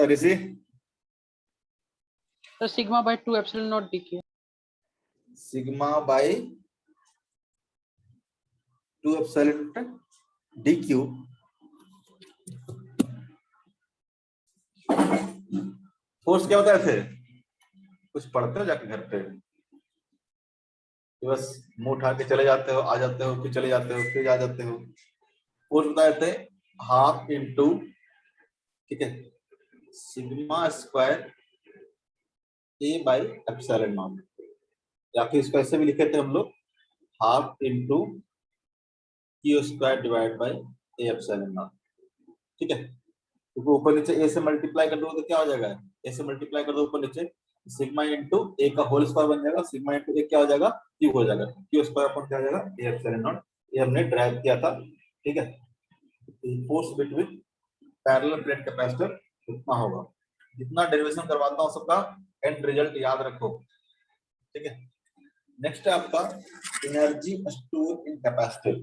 बता ऋषि। तो sigma bye 2 epsilon not D Q. Sigma bye 2 epsilon D Q. Force क्या होता है थे? कुछ पढ़ते हो जाके घर पे? बस मुंह उठा के चले जाते हो, आ जाते हो, फिर चले जाते हो, फिर आ जाते हो। फोर्स बताए थे हाफ इंटू, ठीक है, sigma square A by epsilon not, या फिर इसको ऐसे भी लिखे थे हम लोग, half into Q square divide by A epsilon not. ठीक है, क्योंकि ऊपर नीचे ए से मल्टीप्लाई कर दो तो क्या हो जाएगा, ए से मल्टीप्लाई कर दो ऊपर नीचे, सिग्मा इंटू ए का होल स्क्वायर बन जाएगा, सिग्मा इंटू ए क्या हो जाएगा, क्यू हो जाएगा, क्यू स्क्वायर अपन क्या हो जाएगा, ए एप्सिलॉन नॉट। ये हमने ड्राइव किया था। ठीक है, force between parallel plate capacitor कितना होगा। जितना डेरिवेशन करवाता हूं सबका एंड रिजल्ट याद रखो। ठीक है, नेक्स्ट है आपका energy store in capacitor.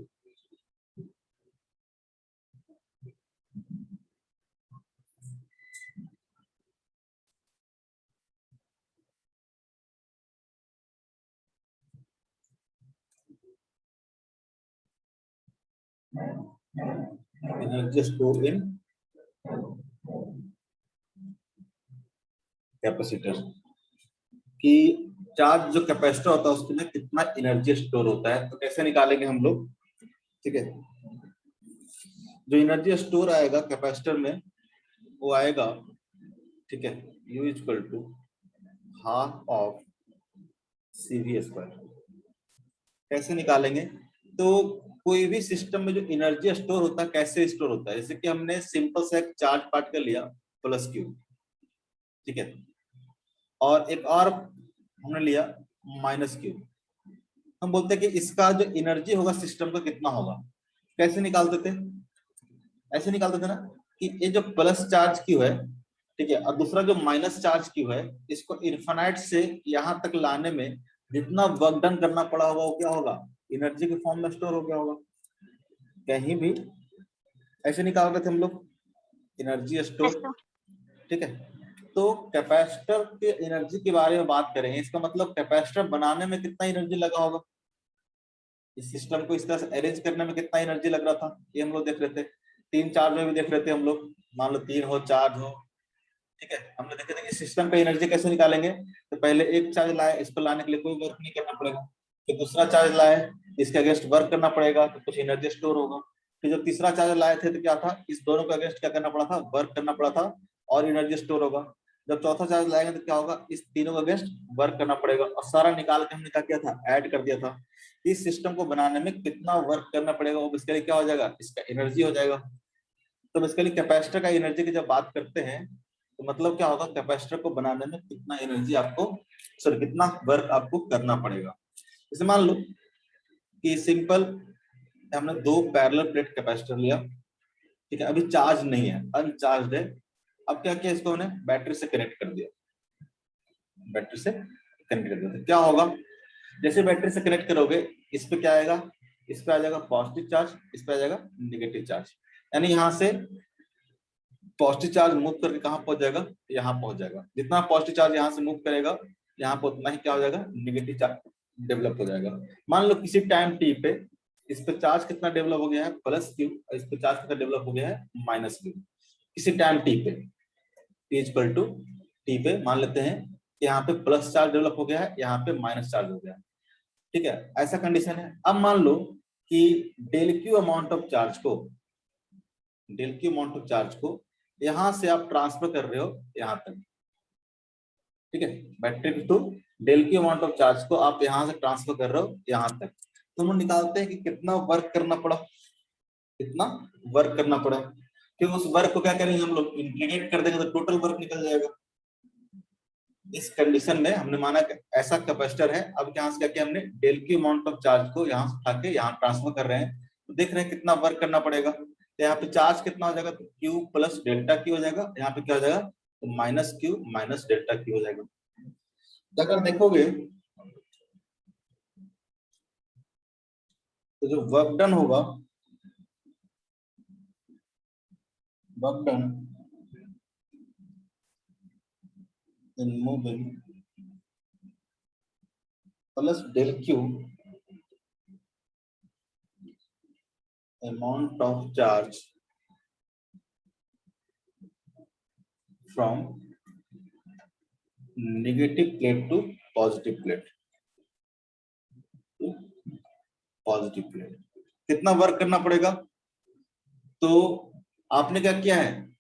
Energy store in capacitor कि चार्ज जो कैपेसिटर होता है उसके में कितना एनर्जी स्टोर होता है, तो कैसे निकालेंगे हम लोग। ठीक है, जो एनर्जी स्टोर आएगा कैपेसिटर में वो आएगा, ठीक है, U equal to half of CV square. कैसे निकालेंगे, तो कोई भी सिस्टम में जो एनर्जी स्टोर होता है कैसे स्टोर होता है, जैसे कि हमने सिंपल सा एक चार्ज पार्टिकल लिया प्लस क्यू, ठीक है, और एक और हमने लिया माइनस क्यू। हम बोलते हैं कि इसका जो एनर्जी होगा सिस्टम का कितना होगा। कैसे निकालते थे, ऐसे निकालते थे ना कि ये जो प्लस चार्ज क्यू है, ठीक है, और दूसरा जो माइनस चार्ज क्यू है, इसको इन्फिनाइट से यहां तक लाने में जितना वर्क डन करना पड़ा होगा वो क्या होगा, एनर्जी के फॉर्म में स्टोर हो गया होगा। कहीं भी ऐसे निकाल रहे थे हम लोग एनर्जी स्टोर। ठीक है, तो कैपेसिटर के एनर्जी के बारे में बात करेंगे, इसका मतलब कैपेसिटर बनाने में कितना एनर्जी लगा होगा, इस सिस्टम को इस तरह से अरेंज करने में कितना एनर्जी लग रहा था, ये हम लोग देख रहे थे। तीन चार्ज में भी देख रहे थे हम लोग, मान लो 3 हो 4 हो। ठीक है, हमने देखे थे कि सिस्टम का एनर्जी कैसे निकालेंगे, तो पहले एक चार्ज लाए, इसको लाने के लिए कोई वर्क नहीं करना पड़ेगा, फिर दूसरा चार्ज लाए, इसके अगेंस्ट वर्क करना पड़ेगा तो कुछ एनर्जी स्टोर होगा, फिर जो तीसरा चार्ज लाए थे तो क्या था, इस दोनों के अगेंस्ट क्या करना पड़ा था, वर्क करना पड़ा था और एनर्जी स्टोर होगा। जब चौथा चार्ज लाएंगे तो क्या होगा, इस तीनों के अगेंस्ट वर्क करना पड़ेगा, और सारा निकाल के हमने क्या किया था, ऐड कर दिया था। इस सिस्टम को बनाने में कितना वर्क करना पड़ेगा वो बेसिकली क्या हो जाएगा, इसका एनर्जी हो जाएगा। तो बेसिकली कैपेसिटर का एनर्जी की जब बात करते हैं तो मतलब क्या होगा, कैपेसिटर को बनाने में कितना एनर्जी आपको, सॉरी कितना वर्क आपको करना पड़ेगा। जैसे मान लो कि सिंपल हमने 2 पैरेलल प्लेट कैपेसिटर लिया, ठीक है, अभी चार्ज नहीं है, अनचार्ज है। अब क्या किया, इसको हमने बैटरी से कनेक्ट कर दिया, बैटरी से कनेक्ट कर दिया तो क्या होगा, जैसे बैटरी से कनेक्ट करोगे इस पे क्या आएगा, इस पे आ जाएगा पॉजिटिव चार्ज, इस पे आ जाएगा नेगेटिव चार्ज, यानी यहाँ से पॉजिटिव चार्ज मूव करके कहाँ पहुंच जाएगा, यहाँ पहुंच जाएगा। जितना पॉजिटिव चार्ज यहाँ से मूव करेगा यहाँ पे उतना ही क्या हो जाएगा, नेगेटिव चार्ज डेवलप हो जाएगा। मान लो किसी टाइम टी पे इस पे चार्ज कितना डेवलप हो गया है, प्लस क्यू, और इस पे चार्ज कितना डेवलप हो गया है, माइनस क्यू। किसी टाइम टी पे इक्वल टू टी पे मान लेते हैं कि यहाँ पे प्लस चार्ज डेवलप हो गया है, यहाँ पे माइनस चार्ज हो गया है। ठीक है, ऐसा कंडीशन है। अब मान लो कि del Q amount of charge को, del Q amount of charge को यहां से आप ट्रांसफर कर रहे हो यहां तक। ठीक है, battery to del Q amount of charge को आप यहां से ट्रांसफर कर रहे हो यहां तक, तो हम निकालते हैं कि कितना वर्क करना पड़ा, कितना वर्क करना पड़ा। फिर उस वर्क को क्या करेंगे हम लोग, इंटीग्रेट कर देंगे तो टोटल वर्क निकल जाएगा। इस कंडीशन में हमने माना कि ऐसा कैपेसिटर है, अब यहाँ से क्या किया हमने, del Q amount of charge को यहाँ से उठा के यहाँ ट्रांसफर कर रहे हैं, तो देख रहे हैं कितना वर्क करना पड़ेगा। तो यहाँ पे चार्ज कितना हो जाएगा, तो क्यू प्लस डेल्टा क्यू हो जाएगा, यहाँ पे क्या हो जाएगा, तो minus Q minus delta Q हो जाएगा। तो अगर देखोगे तो जो वर्क डन होगा, work done in moving plus del q amount of charge from negative plate to positive plate कितना वर्क करना पड़ेगा? तो आपने क्या किया है,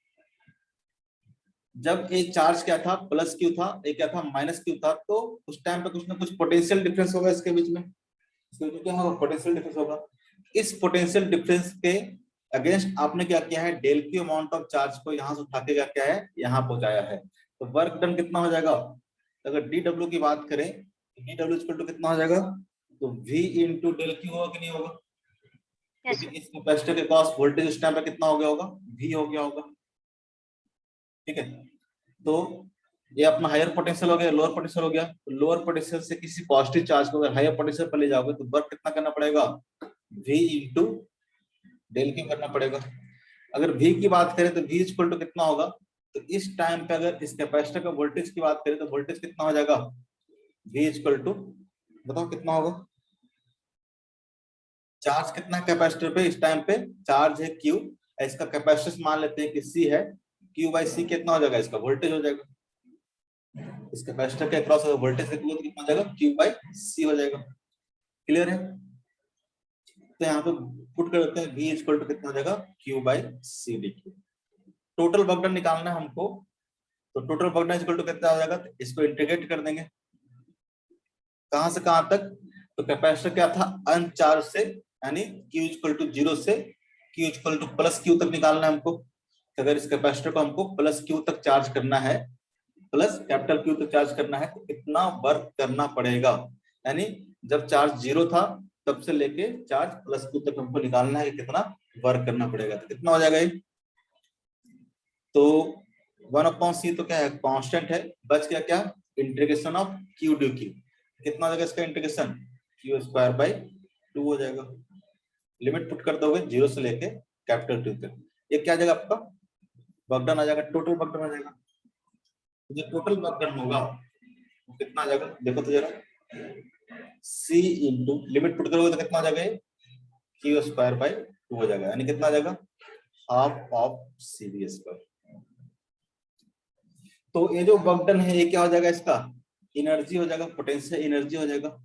जब एक चार्ज क्या था प्लस क्यू था, एक क्या था माइनस क्यू था, तो उस टाइम पे कुछ ना कुछ पोटेंशियल डिफरेंस होगा इसके बीच में, क्या होगा? पोटेंशियल डिफरेंस होगा। इस पोटेंशियल डिफरेंस के अगेंस्ट आपने क्या किया है, del Q amount of charge को यहां से उठा के क्या है, यहाँ पहुंचाया है। तो वर्क डन कितना हो जाएगा? अगर डी डब्ल्यू की बात करें तो डी डब्ल्यू इक्वल टू कितना हो जाएगा? तो v इंटू डेल क्यू होगा कि नहीं होगा? क्योंकि इस कैपेसिटर के पास वोल्टेज उस टाइम पे कितना हो गया होगा? v हो गया होगा। ठीक है, तो ये अपना हायर पोटेंशियल हो गया, लोअर पोटेंशियल हो गया। तो लोअर पोटेंशियल से किसी पॉजिटिव चार्ज को अगर हायर पोटेंशियल पर ले जाओगे तो वर्क कितना करना पड़ेगा? v इंटू डेल क्यू करना पड़ेगा। अगर v की बात करें तो v इक्वल टू कितना होगा? तो इस टाइम पे अगर इस कैपेसिटर का वोल्टेज की बात करें तो वोल्टेज कितना हो जाएगा? v इक्वल टू, बताओ कितना होगा? चार्ज कितना है कैपेसिटर पे? इस टाइम पे चार्ज है q, इसका कैपेसिटेंस मान लेते हैं कि c है, q बाई c कितना हो जाएगा? इसका वोल्टेज हो जाएगा। इस कैपेसिटर के अक्रॉस वोल्टेज कितना हो जाएगा? q बाई c हो जाएगा। क्लियर है? तो यहाँ पे पुट कर देते हैं v इक्वल टू कितना हो जाएगा? q by c D Q. Total work done निकालना है हमको, तो total work done equal to कितना हो जाएगा? तो इसको इंटीग्रेट कर देंगे कहां से कहां तक? तो कैपेसिटर क्या था? अनचार्ज से, यानी q इक्वल टू 0 से q equal two plus q तक निकालना है हमको। तो अगर इस कैपेसिटर को हमको प्लस q तक चार्ज करना है, प्लस कैपिटल Q तक चार्ज करना है, तो कितना वर्क करना पड़ेगा? यानी जब चार्ज 0 था तब से लेके चार्ज प्लस Q तक हमको निकालना है, कितना वर्क करना पड़ेगा। तो कितना हो जाएगा ये? तो 1/c तो क्या है? कांस्टेंट है। बच गया क्या? Integration of q D Q. कितना हो जाएगा इसका इंटीग्रेशन? q स्क्वायर बाई 2 हो जाएगा। लिमिट पुट कर दोगे 0 से लेके कैपिटल Q तक, ये क्या आ जाएगा? आपका वर्क डन आ जाएगा, टोटल वर्क डन आ जाएगा। जो टोटल वर्क डन होगा वो कितना आ जाएगा? देखो तो जरा, c इंटू लिमिट पुट करोगे तो कितना आ जाएगा? q स्क्वायर बाई 2 हो जाएगा, यानी कितना आ जाएगा? Half of cv square. तो ये जो वर्क डन है ये क्या हो जाएगा? इसका एनर्जी हो जाएगा, पोटेंशियल एनर्जी हो जाएगा।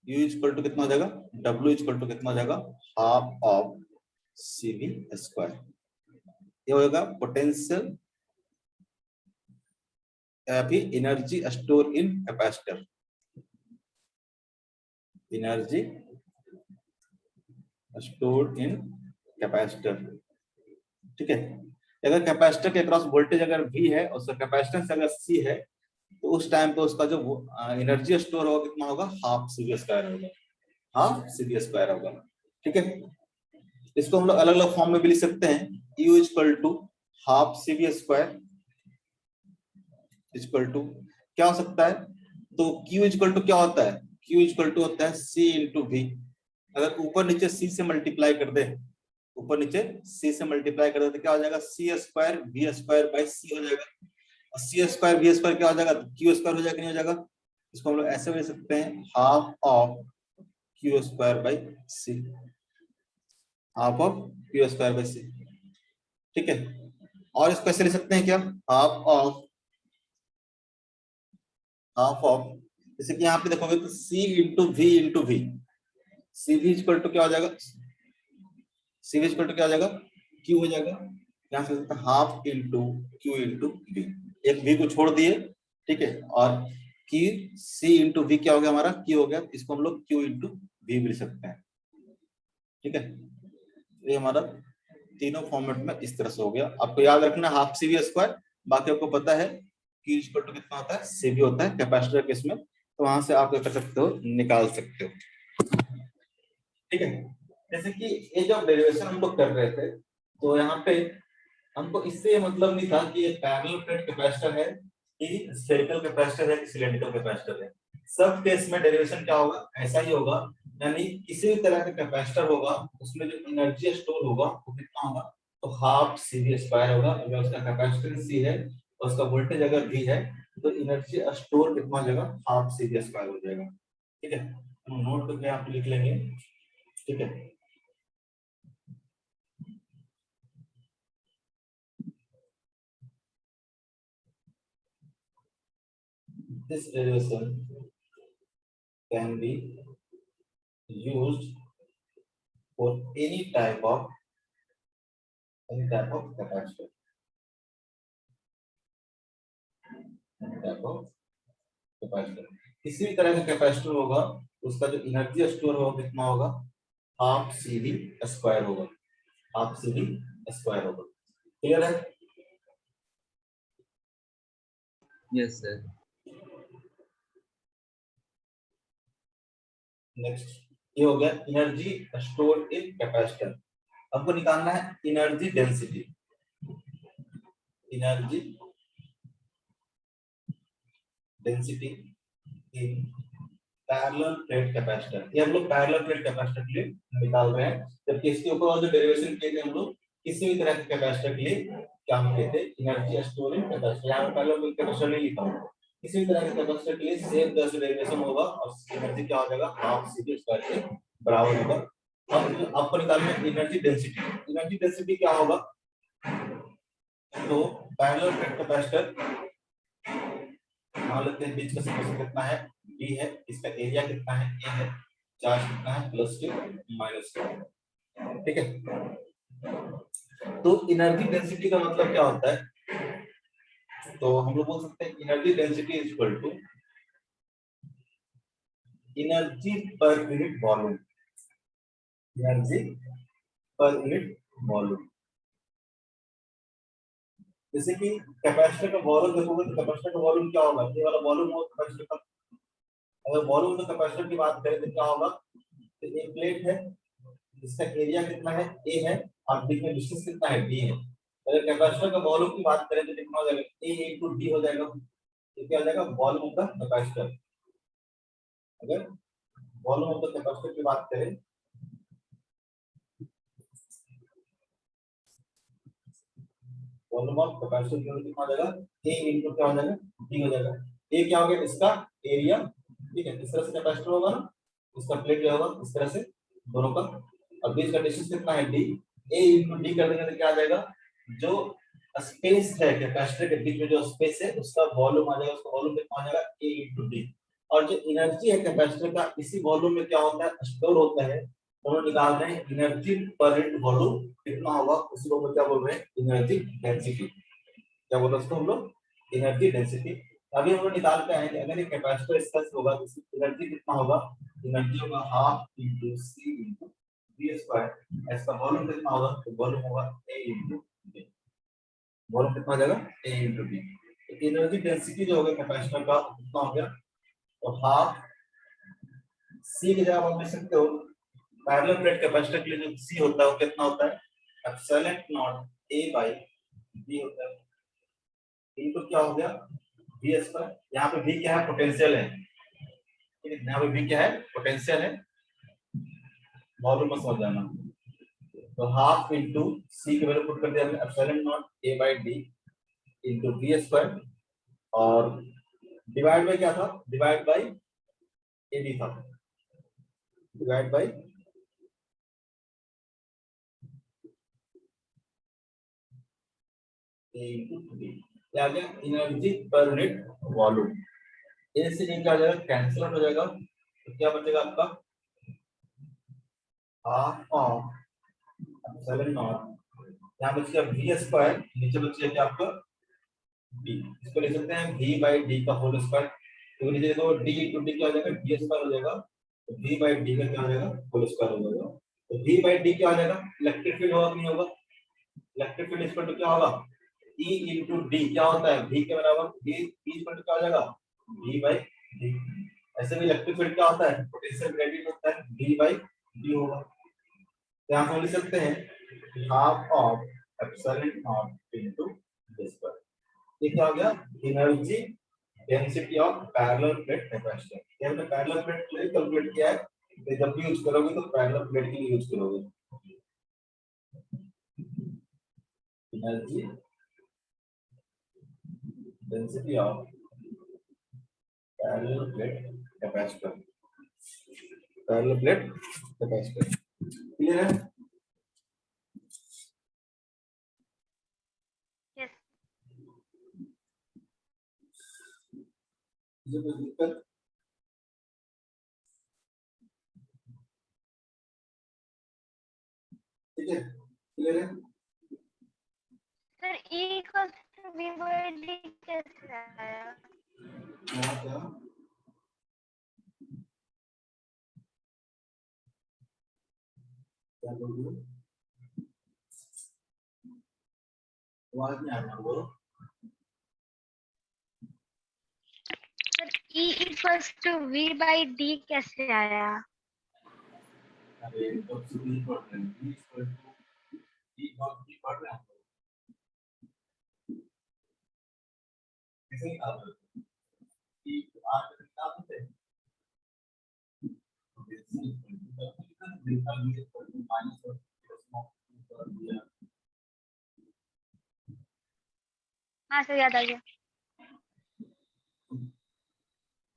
U इक्वल टू कितना हो जाएगा? W इक्वल टू कितना हो जाएगा? Half of cv square. ये होगा पोटेंशियल अभी energy store in capacitor, energy store in capacitor. ठीक है, अगर कैपेसिटर के अक्रॉस वोल्टेज अगर V है और उसका कैपेसिटेंस अगर C है, तो उस टाइम पे उसका जो एनर्जी स्टोर होगा कितना होगा? हाफ cv स्क्वायर होगा, हाफ cv स्क्वायर होगा। ठीक है, इसको हम लोग अलग अलग फॉर्म में भी लिख सकते हैं। U equal to half cv square equal to क्या हो सकता है? तो Q इक्वल टू क्या होता है? Q इक्वल टू होता है C इंटू V। अगर ऊपर नीचे C से मल्टीप्लाई कर दे, ऊपर नीचे C से मल्टीप्लाई कर दे तो क्या हो जाएगा? C square V square by C हो जाएगा। और C स्क्वायर V स्क्वायर क्या हो जाएगा? Q स्क्वायर हो जाएगा, नहीं हो जाएगा? इसको हम लोग ऐसे भी लिख सकते हैं, half of Q square by C, half of Q square by C। ठीक है, और इसको ऐसे लिख सकते हैं क्या? हाफ ऑफ, जैसे कि यहाँ पे देखोगे तो C into V into V, CV equal to क्या हो जाएगा? CV इक्वल टू क्या हो जाएगा? Q हो जाएगा। यहाँ से half into Q into V, एक V को छोड़ दिए। ठीक है, और Q C इंटू V क्या हो गया? हमारा Q हो गया। इसको हम लोग Q इंटू V भी लिख सकते हैं। ठीक है, ये हमारा तीनों फॉर्मेट में इस तरह से हो गया। आपको याद रखना हाफ CV स्क्वायर, बाकी आपको पता है Q इक्वल टू कितना होता है? CV होता है कैपेसिटर केस में, तो वहां से आप क्या कर सकते हो? निकाल सकते हो। ठीक है, जैसे कि ये जो डेरिवेशन हम लोग कर रहे थे, तो यहाँ पे हमको इससे मतलब नहीं था कि ये पैरेलल प्लेट कैपेसिटर है कि स्फेरिकल कैपेसिटर है कि सिलेंड्रिकल कैपेसिटर है। सब केस में डेरिवेशन क्या होगा? ऐसा ही होगा, यानी किसी भी तरह का कैपेसिटर होगा उसमें जो एनर्जी स्टोर होगा वो कितना होगा? तो हाफ CV स्क्वायर होगा। अगर उसका कैपेसिटेंस C है और उसका वोल्टेज अगर V है, तो एनर्जी स्टोर कितना हो जाएगा, हाफ सी स्क्वायर हो जाएगा। ठीक है, हम नोट करके यहाँ पे लिख लेंगे। ठीक है, this derivation can be used for any type of capacitor, any type of capacitor. किसी भी तरह का कैपेसिटर होगा उसका जो एनर्जी स्टोर होगा कितना होगा, हाफ सी वी स्क्वायर होगा, हाफ सी वी स्क्वायर होगा। क्लियर है? Yes sir. नेक्स्ट ये हो गया एनर्जी स्टोर इन कैपेसिटर। हमको निकालना है energy density, energy density in parallel plate capacitor. ये हम लोग पैरेलल प्लेट कैपेसिटर के लिए निकाल रहे हैं, जबकि इसके ऊपर और जो डेरिवेशन किए थे हम लोग किसी भी तरह के कैपेसिटर के लिए क्या हम कहते हैं, एनर्जी स्टोर इन कैपेसिटर। यहाँ पैरेलल प्लेट कैपेसिटर नहीं लिखा हूं, किसी भी तरह के कैपेसिटर के लिए सेम तरह से डेरिवेशन होगा और एनर्जी क्या हो जाएगा, हाफ सी वी स्क्वायर के बराबर होगा। अब आपको निकालना है एनर्जी डेंसिटी। एनर्जी डेंसिटी क्या होगा, तो पैरेलल प्लेट कैपेसिटर मान लेते हैं बीच का सेपरेशन कितना है, d है, इसका एरिया कितना है, a है, चार्ज कितना है, +2 -2। ठीक है, तो एनर्जी डेंसिटी का मतलब क्या होता है, तो हम लोग बोल सकते हैं energy density is equal to energy per unit volume, energy per unit volume. जैसे कि कैपेसिटर का वॉल्यूम देखोगे तो कैपेसिटर का वॉल्यूम क्या होगा, ये वाला वॉल्यूम हो कैपेसिटर का। अगर वॉल्यूम तो कैपेसिटर की बात करें तो क्या होगा, तो एक प्लेट है जिसका एरिया कितना है, a है, और बीच में डिस्टेंस कितना है, d है। अगर कैपेसिटर का वॉल्यूम की बात करें तो कितना हो जाएगा, a into d हो जाएगा। ये क्या हो जाएगा, वॉल्यूम ऑफ द कैपेसिटर। अगर वॉल्यूम ऑफ द कैपेसिटर की बात करें, वॉल्यूम ऑफ कैपेसिटर कितना हो जाएगा, a into क्या हो जाएगा, d हो जाएगा। a क्या हो गया, इसका एरिया। ठीक है, इस तरह से कैपेसिटर होगा ना, इसका प्लेट क्या होगा, इस तरह से दोनों का, और बीच का डिस्टेंस कितना है, d। a into d कर देंगे तो क्या आ जाएगा, जो स्पेस है कैपेसिटर के बीच में जो स्पेस है उसका वॉल्यूम आ जाएगा, उसका वॉल्यूम कितना आ जाएगा, a into d। और जो एनर्जी है कैपेसिटर का इसी वॉल्यूम में क्या होता है, स्टोर होता है। तो हम निकाल रहे हैं एनर्जी पर यूनिट वॉल्यूम कितना होगा, उसी को क्या बोल रहे हैं, एनर्जी डेंसिटी। क्या बोल रहे हैं उसको हम लोग, एनर्जी डेंसिटी। अभी हम लोग निकालते हैं कि अगर ये कैपेसिटर इसका होगा तो इसकी एनर्जी कितना होगा, एनर्जी होगा half into C into V square. इसका वॉल्यूम कितना होगा, तो वॉल्यूम होगा a इनटू d। वॉल्यूम कितना हो जाएगा, a इनटू d। तो एनर्जी डेंसिटी जो होगा कैपेसिटर का कितना हो गया, तो हाफ सी की जगह आप लिख सकते हो, पैरेलल प्लेट कैपेसिटर के लिए जो सी होता है वो कितना होता है, epsilon naught a by b होता है, इनटू क्या हो गया, v स्क्वायर। यहाँ पे v क्या है, पोटेंशियल है। ठीक है, यहाँ पे v क्या है, पोटेंशियल है, वॉल्यूम में समझ जाना। तो हाफ इनटू सी की वैल्यू पुट कर दिया हमने, epsilon naught a by d into v square, और डिवाइड बाय क्या था, डिवाइड बाय ad था, divide by a into d। क्या आ गया, एनर्जी पर यूनिट वॉल्यूम। ए से ए क्या हो जाएगा, कैंसिल आउट हो जाएगा, तो क्या बचेगा आपका, हाफ ऑफ एप्सिलॉन नॉट, यहाँ बचेगा v स्क्वायर, नीचे बचेगा क्या आपका d। इसको लिख सकते हैं v बाय d का होल स्क्वायर। तो नीचे देखो d इनटू d क्या हो जाएगा, d स्क्वायर हो जाएगा, तो v बाय d का क्या हो जाएगा, होल स्क्वायर हो जाएगा। तो v बाय d क्या हो जाएगा, इलेक्ट्रिक फील्ड होगा कि नहीं होगा, इलेक्ट्रिक फील्ड इक्वल टू क्या होगा, E इनटू d। क्या होता है, v के बराबर v, E इक्वल टू क्या हो जाएगा, v बाय d। ऐसे भी इलेक्ट्रिक फील्ड क्या होता है, पोटेंशियल ग्रेडियंट होता है, v बाय d होगा। यहाँ हम लिख सकते हैं half of epsilon not into d square. ये क्या हो गया, energy density of parallel plate capacitor. ये हमने पैरेलल प्लेट के लिए कैलकुलेट किया है, तो जब भी यूज करोगे तो पैरेलल प्लेट के लिए यूज करोगे। Energy density of parallel plate capacitor, parallel plate capacitor. Clear है? Yes. मुझे कोई दिक्कत? ठीक है, क्लियर है? Sir, E equals to V by D कैसे आया? यहाँ क्या क्या बोल रही हो? आवाज नहीं आ रही, बोलो। Sir, E equals to V by D कैसे आया? अरे तो सीधी पढ़ रहे हैं, E equal to E naught E पढ़ रहे हैं हम लोग। कैसे निकाल रहे हो? ई आर के निकाल सकते हैं। सी इक्वल टू कितना delta B equal to minus और प्लस कर दिया। हाँ सर, याद आ गया।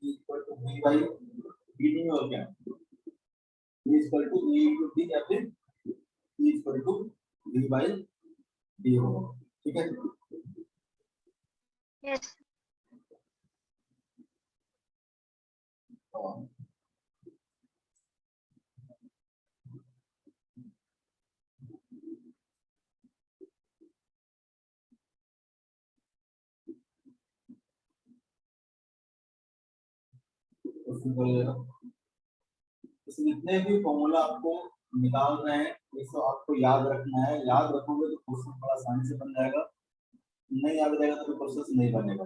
E equal to V by D नहीं और क्या? E equal to E into D या फिर E equal to V by D होगा। ठीक है? Yes. हाँ। जितने भी फॉर्मूला आपको निकाल रहे हैं इसको आपको याद रखना है। याद रखोगे तो क्वेश्चन बड़ा आसानी से बन जाएगा, नहीं याद रहेगा तो प्रोसेस नहीं बनेगा।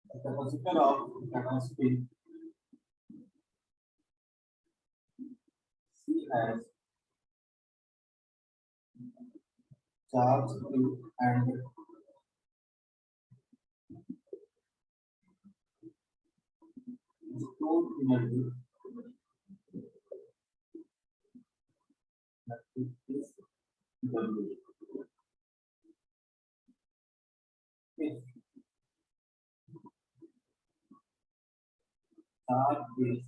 Capacitor of capacity C has charge Q and stored energy that is W. If charge is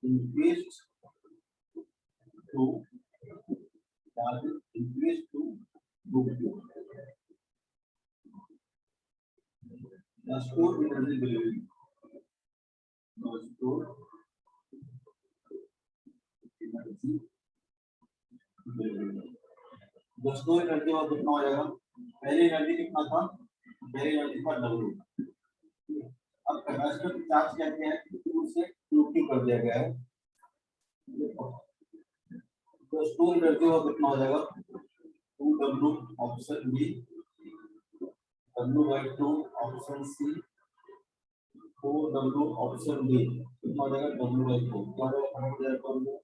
increased to charge is increased to Q, the stored energy will be stored energy जो store energy वो कितना हो जाएगा? पहले energy कितना था? पहले energy था W। अब कैपेसिटर की चार्ज क्या है? Q से Q कर दिया गया है। तो स्टोर एनर्जी वो कितना हो जाएगा? 2W option B, W/2 option C, 4W option D. कितना हो जाएगा? W/4 क्या हो जाएगा?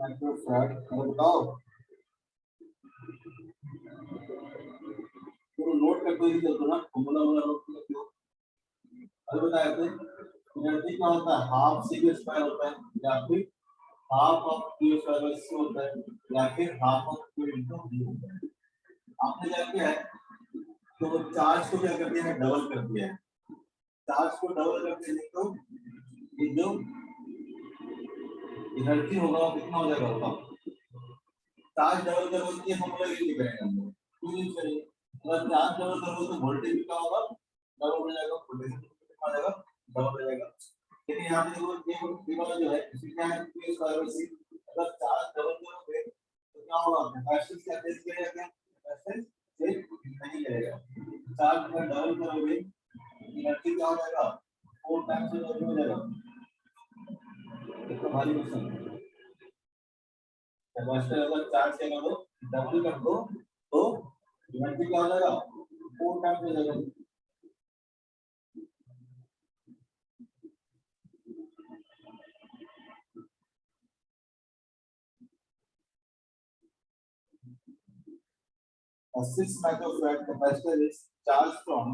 माइक्रोफैराड बताओ, तो नोट करते हुए चलते ना, फॉर्मूला वाला नोट करते हो। अरे बताया थे एनर्जी क्या होता है? हाफ सी स्क्वायर होता है या फिर half of Q square by C होता है या फिर half of Q into D होता है। आपने क्या किया है? तो चार्ज को क्या कर दिया है? डबल कर दिया है। चार्ज को डबल कर देने तो ये जो एनर्जी होगा वो कितना हो जाएगा? होगा चार्ज डबल करोगे तो फॉर्मूला यूज करेंगे हम लोग, क्यों यूज करेंगे? अगर चार्ज डबल करोगे तो वोल्टेज क्या होगा? डबल हो जाएगा, पोटेंशियल कितना हो जाएगा? डबल हो जाएगा। लेकिन यहाँ पे देखो ये वाला जो है इसमें क्या है? क्यू स्क्वायर बाय सी। अगर चार्ज डबल करोगे तो क्या होगा? कैपेसिटेंस क्या चेंज करेगा? क्या कैपेसिटेंस चेंज नहीं करेगा। चार्ज का डबल करोगे एनर्जी क्या हो जाएगा? 4 टाइम्स हो जाएगा। कितना भारी क्वेश्चन है। कैपेसिटर अगर चार्ज क्या कर दो, डबल कर दो, तो एनर्जी क्या हो जाएगा, 4 टाइम्स हो जाएगा। A 6 microfarad capacitor is charged from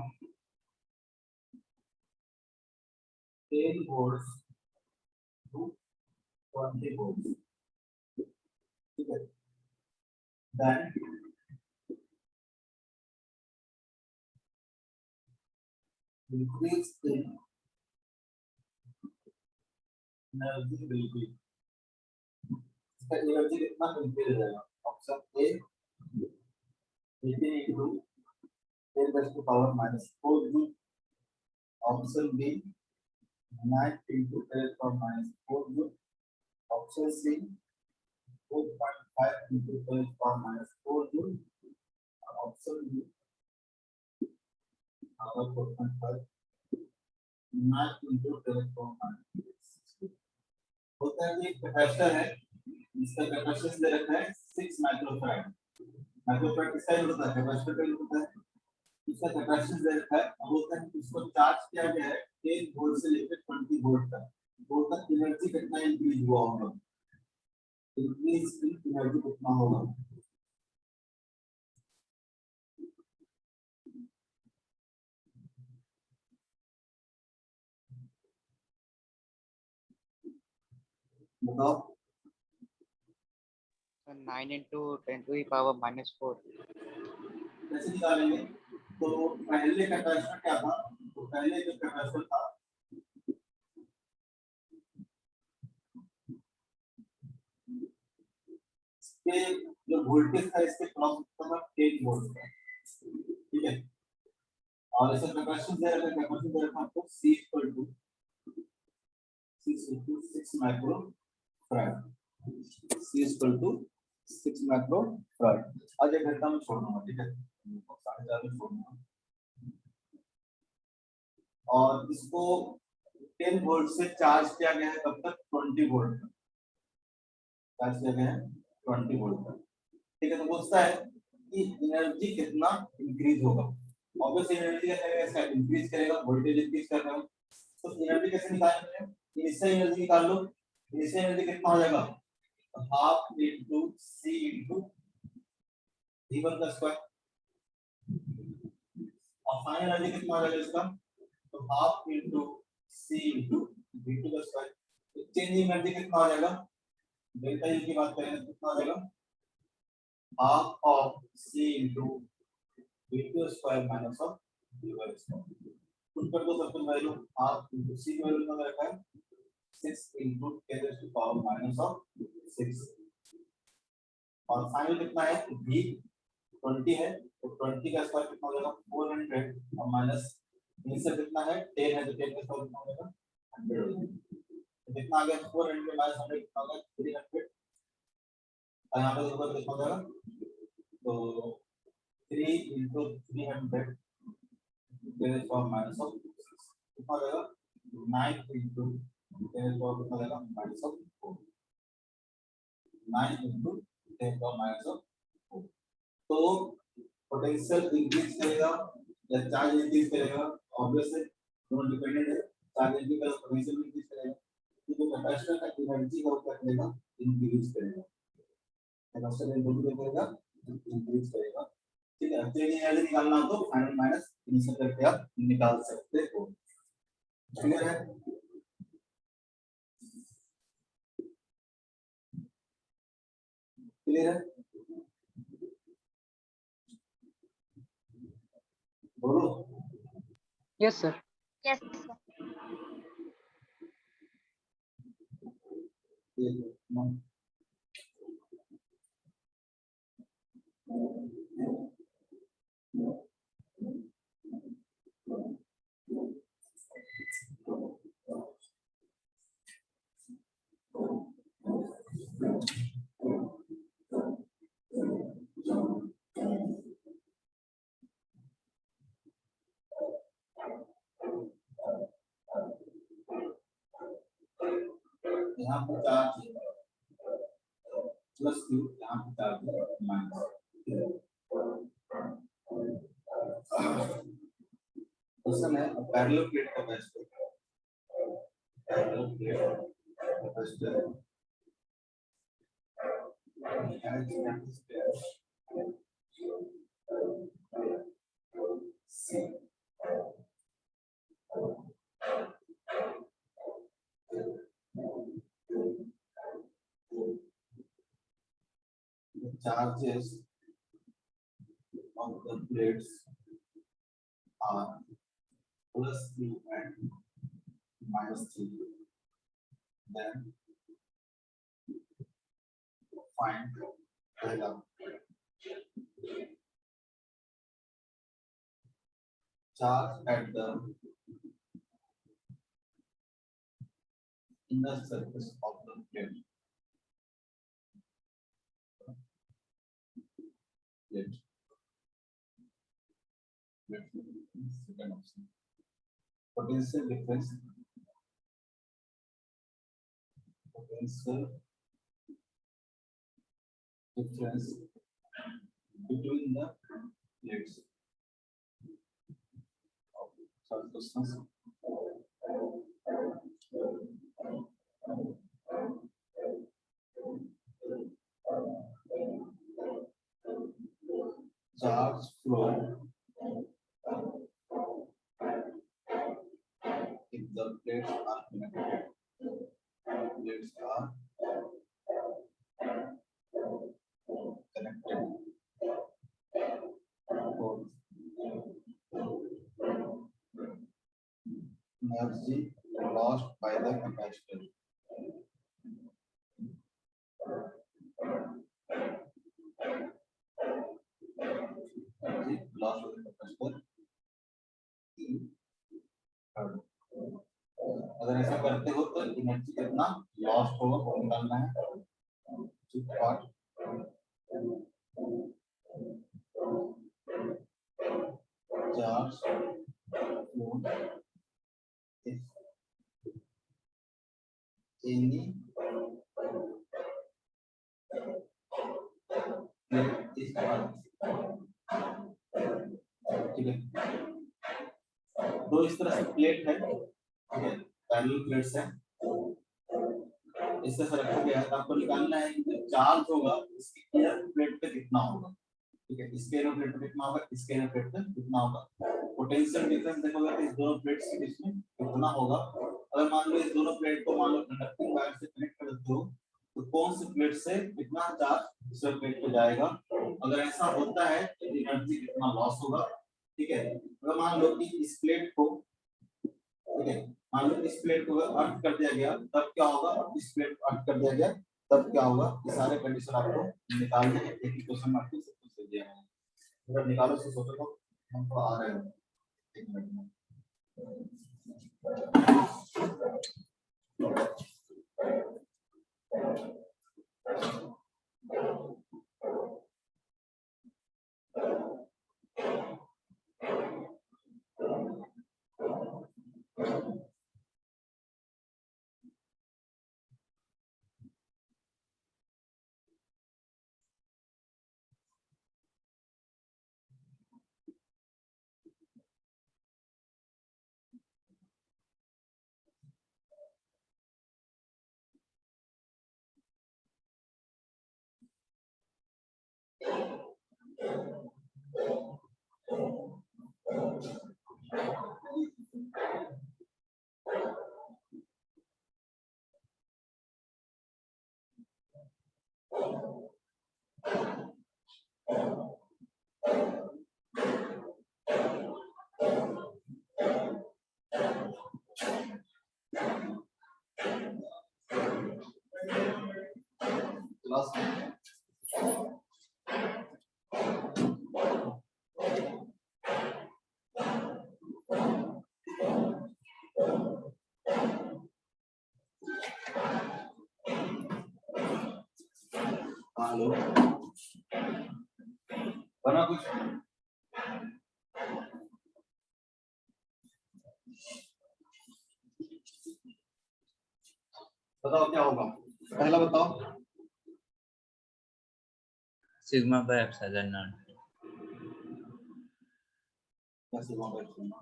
10 volts to 20 volts. ठीक है, then increase in energy will be, इसका एनर्जी कितना इंक्रीज हो जाएगा, option A 18 into 10 raised to power minus 4 joule, option B 9 into 10 raised to power minus 4 joule, option C 4.5 into 10 raised to power minus 4 joule, option D 4.5 9 into 10 raised to power minus 6। होता है कि capacitor है, इसका capacitance दे रखा है 6 microfarad. Microfarad किसका use होता है, कैपेसिटर का यूज होता है। इसका कैपेसिटेंस दे रखा है, अब होता है कि इसको चार्ज किया गया है 10 वोल्ट से लेकर 20 वोल्ट तक, तो तक एनर्जी कितना इंक्रीज हुआ होगा, इंक्रीज इन एनर्जी कितना होगा। बताओ। 9 into 10 to the power minus 4. कैसे निकालेंगे, तो पहले कैपेसिटर क्या था, तो पहले जो कैपेसिटर था इसके जो वोल्टेज था इसके क्रॉस था 10 वोल्ट का, ठीक है। और ऐसा कैपेसिटेंस दे रखा है, कैपेसिटेंस दे रखा है आपको C equal to 6 micro farad, C equal to 6 micro farad. आज एक घंटा में छोड़ दूंगा, ठीक है, 4:30 में छोड़ दूंगा। और इसको 10 वोल्ट से चार्ज किया गया है, कब तक, 20 वोल्ट तक चार्ज किया गया है, 20 वोल्ट तक, ठीक है। तो पूछता है कि एनर्जी कितना इंक्रीज होगा, ऑब्वियसली एनर्जी कैसे इंक्रीज करेगा, वोल्टेज इंक्रीज कर रहा हूं, तो एनर्जी कैसे निकालेंगे, इनिशियल एनर्जी निकाल लो। इनिशियल एनर्जी कितना हो जाएगा, half into C into V1 का स्क्वायर, और फाइनल एनर्जी कितना हो जाएगा इसका, तो half into C into V2 का स्क्वायर। तो चेंजिंग एनर्जी कितना हो जाएगा, डेल्टा U की बात करें तो कितना हो जाएगा, half of C into V2 square minus of V1 square. Put कर दो सब value, half into C value कितना रखा है 6 into 10 raised to power minus of 6, और फाइनल कितना है, V 20 है, तो 20 का स्क्वायर कितना हो जाएगा 400, और माइनस इनिशियल कितना है 10 है, तो 10 का स्क्वायर कितना हो जाएगा 100 हो जाएगा। तो कितना आ गया 400 माइनस 100 कितना हो गया 300, और यहाँ पे ऊपर कितना हो जाएगा, तो 3 into 300 10 power minus of 6 कितना हो जाएगा 9 into 10 power कितना हो जाएगा minus of 4, 9 into 10 power minus of 4। तो पोटेंशियल इंक्रीज करेगा या चार्ज इंक्रीज करेगा, ऑब्वियसली दोनों डिपेंडेंट है, चार्ज इंक्रीज करेगा पोटेंशियल इंक्रीज करेगा, तो जो कैपेसिटर का एनर्जी का क्या करेगा, इंक्रीज करेगा, कैपेसिटर इंक्रीज करेगा, इंक्रीज करेगा, ठीक है। तो ये एनर्जी निकालना हो तो फाइनल माइनस इनिशियल करके आप निकाल सकते हो, क्लियर है। क्लियर है, बोलो। Yes, sir. Yes, sir. यहाँ पर चार्ज प्लस क्यू, यहाँ पे चार्ज माइनस। क्वेश्चन है parallel plate capacitor, parallel plate capacitor C. The charges of the plates are plus Q and minus Q. Then find the charge at the inner surface of the plate. Plate. Second option. Potential difference. Potential difference between the plates. Third question. Charge flow if the plates are connected. Plates are connected. Energy lost by the capacitor. Energy lost by the capacitor. अगर ऐसा करते हो तो energy कितना lost होगा वो निकालना है। Part charge flow if any plate is charged, ठीक है। तो इस तरह से प्लेट है, ठीक है, पैरेलल प्लेट्स है, इससे से रखा गया है। आपको निकालना है कि चार्ज होगा इसकी इनर प्लेट पे कितना होगा, ठीक है, इसके इनर प्लेट पे कितना होगा, इसके इनर प्लेट पे कितना होगा। पोटेंशियल डिफरेंस देखोगे तो इस दोनों प्लेट्स के बीच में कितना होगा। अगर मान लो इस दोनों प्लेट को मान लो कंडक्टिंग वायर से कनेक्ट कर देते हो तो कौन सी प्लेट से कितना चार्ज दूसरे प्लेट पे जाएगा। अगर ऐसा होता है तो एनर्जी कितना लॉस होगा, ठीक है। अगर मान लो कि इस प्लेट को, ठीक है, मान लो इस प्लेट को अर्थ कर दिया गया तब क्या होगा, और इस प्लेट को अर्थ कर दिया गया तब क्या होगा। ये सारे कंडीशन आपको निकालने हैं, एक ही क्वेश्चन में आपको सब कुछ दे दिया है। अगर निकालो से सोचो तो हमको आ रहा है एक मिनट में। हेलो, बना कुछ बताओ क्या होगा, पहला बताओ। sigma by epsilon naught. Sigma by sigma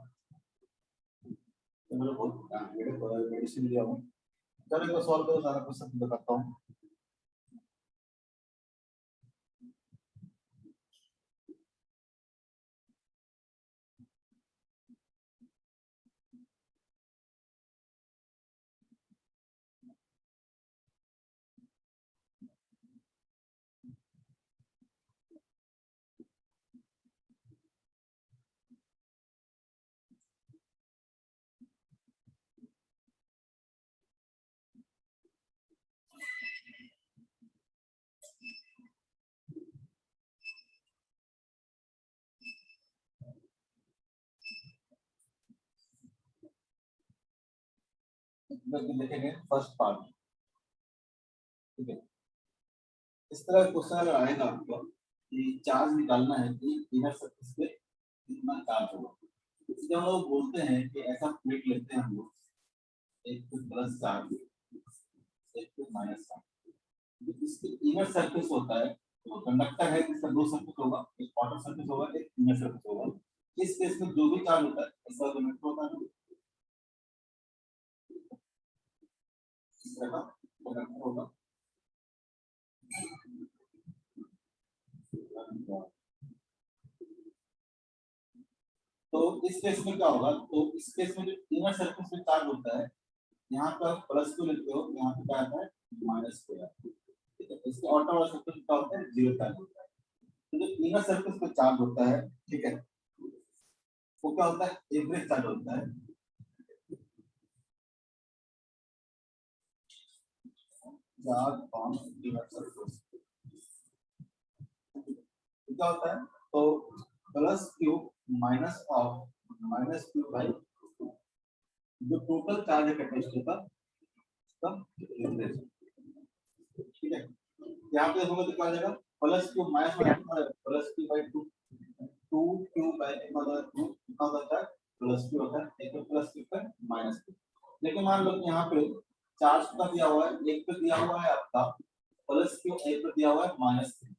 तो मेरे बहुत मेडिसिन लिया हूँ। चलो इसको सॉल्व करो, सारा क्वेश्चन बताता हूँ। देखेंगे फर्स्ट पार्ट, ठीक है। इस तरह क्वेश्चन अगर आएगा आपको कि चार्ज निकालना है कि इनर सरफेस पे कितना चार्ज होगा, जब हम लोग बोलते हैं कि ऐसा प्लेट लेते हैं हम लोग, एक पे प्लस चार्ज एक पे माइनस चार्ज, इसके इनर सरफेस होता है तो कंडक्टर है, इसका दो सरफेस होगा, एक आउटर सरफेस होगा, एक इनर सरफेस होगा। इस केस में जो भी चार्ज होता है ऐसा कंडक्टर होता है, इस तरह का कंडक्टर होगा। तो इस केस में क्या होगा, तो इस केस में जो इनर सरफेस पे चार्ज होता है, यहाँ पर प्लस को लेते हो, यहाँ पे क्या आता है माइनस को आता है, ठीक है। इसके आउटर वाला सरफेस क्या होता है, जीरो चार्ज होता है। तो जो इनर सरफेस पे चार्ज होता है, ठीक है, वो क्या होता है, एवरेज चार्ज होता है। चार्ज ऑन इनर सरफेस क्या होता है, तो plus Q minus of minus Q by जो टोटल चार्ज है कैपेसिटर का, उसका एवरेज, ठीक है। यहाँ पे देखोगे तो क्या आ जाएगा, plus Q minus plus Q by two, two Q by एक होता है टू, कितना होता है प्लस क्यू होता है, एक प्लस क्यू पर माइनस क्यू। लेकिन मान लो कि यहाँ पे चार्ज का दिया हुआ है, एक पे दिया हुआ है आपका प्लस क्यू, एक पे दिया हुआ है माइनस थ्री,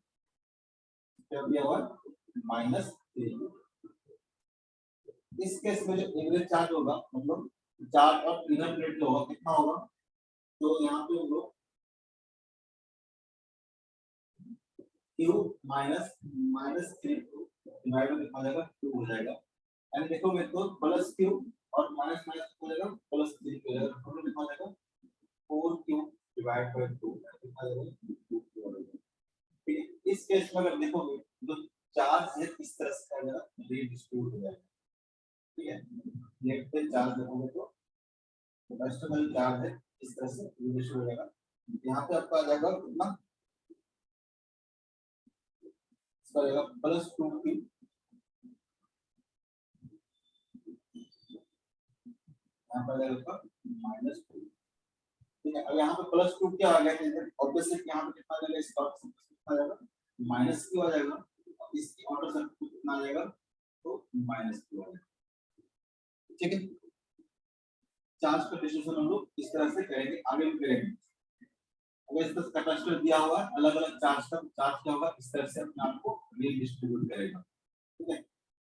क्या दिया हुआ है माइनस थ्री। इस केस में जो एवरेज चार्ज होगा, मतलब चार्ज और इनर प्लेट जो होगा कितना होगा, तो यहाँ पे हम लोग Q minus minus three divide में कितना हो जाएगा, टू हो जाएगा। एंड देखोगे तो प्लस क्यू और माइनस माइनस हो जाएगा, प्लस थ्री हो जाएगा, टोटल कितना हो जाएगा, four Q divide by two कितना हो जाएगा, टू क्यू हो जाएगा। ठीक है। इस केस में अगर देखोगे तो चार्ज है इस तरह से आ जाएगा, रीडिस्ट्रीब्यूट हो जाएगा, ठीक है। नेट पे चार्ज देखोगे तो कैपेसिटर चार्ज है इस तरह से रीडिस्ट्रीब्यूट हो जाएगा। यहाँ पे आपका आ जाएगा कितना, इसका आ जाएगा प्लस टू क्यू, यहाँ पर आ जाएगा माइनस टू, ठीक है। अब यहाँ पे प्लस टू क्या आ गया, ऑब्वियसली यहाँ पे कितना आ जाएगा, इसका कितना आ जाएगा माइनस क्यू आ जाएगा, इसकी ऑर्डर सर्किट कितना आ जाएगा, तो माइनस क्यू आ जाएगा, ठीक है। चार्ज का डिस्ट्रीब्यूशन हम लोग इस तरह से करेंगे, आगे भी करेंगे। अगर इसका कैपेसिटर दिया हुआ है अलग अलग चार्ज का, चार्ज क्या होगा इस तरह से अपने आप को रीडिस्ट्रीब्यूट करेगा, ठीक है।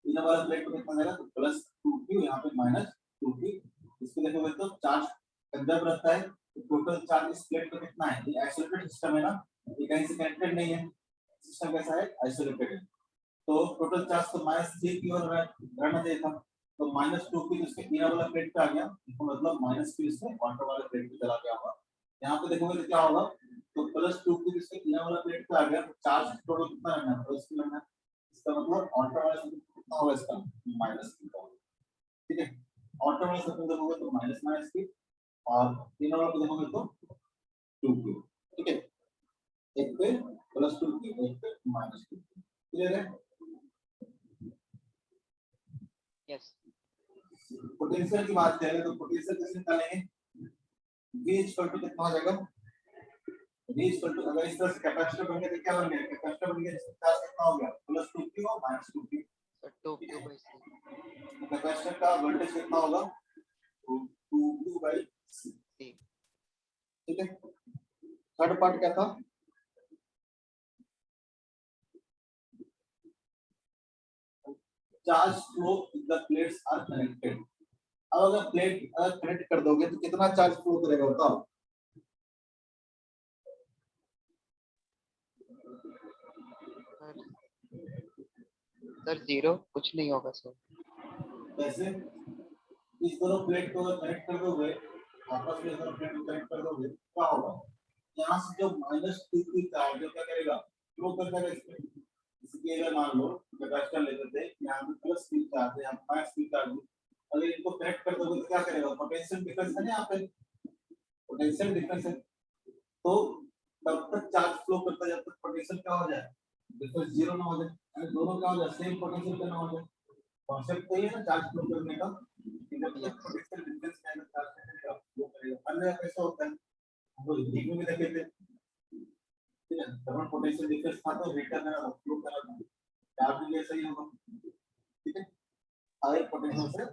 इनर वाला प्लेट में कितना जाएगा, तो प्लस टू क्यू, यहाँ पे माइनस टू क्यू। इसको देखोगे तो चार्ज कंजर्व रहता है, तो टोटल चार्ज इस प्लेट पे कितना है, ये आइसोलेटेड सिस्टम है ना, ये कहीं से कनेक्टेड नहीं है, सिस्टम कैसा है आइसोलेटेड है। तो टोटल चार्ज तो माइनस थ्री की ओर रहना चाहिए था, तो माइनस टू की इसके इनर वाला प्लेट पे आ गया, इसका मतलब माइनस क्यू इससे आउटर वाला प्लेट पे चला गया होगा। यहाँ पे देखोगे तो क्या होगा, तो प्लस टू की इसके इनर वाला प्लेट पे आ गया, तो चार्ज टोटल कितना रहना है, प्लस क्यू रहना है, इसका मतलब आउटर वाला कितना होगा, इसका माइनस क्यू होगा, ठीक है। आउटर वाला सर्कल देखोगे तो माइनस माइनस क्यू, और इनर वाला देखोगे तो टू क्यू, ठीक है। एक पे प्लस टू क्यू, एक पे माइनस टू क्यू, क्लियर है। Yes. पोटेंशियल की बात करें तो पोटेंशियल कैसे निकालेंगे, V इक्वल टू कितना हो जाएगा, V इक्वल टू अगर इस तरह से कैपेसिटर बन गया तो क्या बन गया, कैपेसिटर बन गया जिसका चार्ज कितना हो गया, प्लस टू क्यू और minus two Q. So 2q by c. Capacitor का वोल्टेज कितना होगा, टू क्यू बाई सी, ठीक है। थर्ड पार्ट क्या था, charge flow if the plates are connected. अब अगर प्लेट कनेक्ट कर दोगे तो कितना चार्ज फ्लो करेगा बताओ। सर जीरो कुछ नहीं होगा सर। कैसे? इस दोनों प्लेट को अगर कनेक्ट कर दोगे, आपस में दोनों प्लेट को कनेक्ट कर दोगे, क्या होगा? यहाँ से जो -2 चार्ज है क्या करेगा? फ्लो करता है इसमें। इसलिए अगर मान लो कैपेसिटर लेते थे, यहाँ पे प्लस Q चार्ज है, यहाँ पे माइनस Q चार्ज है, अगर इनको कनेक्ट कर दोगे तो क्या करेगा? पोटेंशियल डिफरेंस है ना, यहाँ पे पोटेंशियल डिफरेंस है, तो तब तक चार्ज फ्लो करता है जब तक पोटेंशियल क्या हो जाए, डिफरेंस जीरो ना हो जाए, यानी दोनों क्या हो जाए, सेम पोटेंशियल पे ना हो जाए। कॉन्सेप्ट तो ये है ना चार्ज फ्लो करने का, कि जब तक पोटेंशियल डिफरेंस के अंदर चार्ज करेगा फ्लो करेगा। अन्य कैसा होता है, हम लोग हिंदी में भी देखे थे, ठीक है, जब पोटेंशियल डिफरेंस था तो हीट करना था, फ्लो करना था, चार्ज भी ऐसा ही होगा, ठीक है, हाई पोटेंशियल से।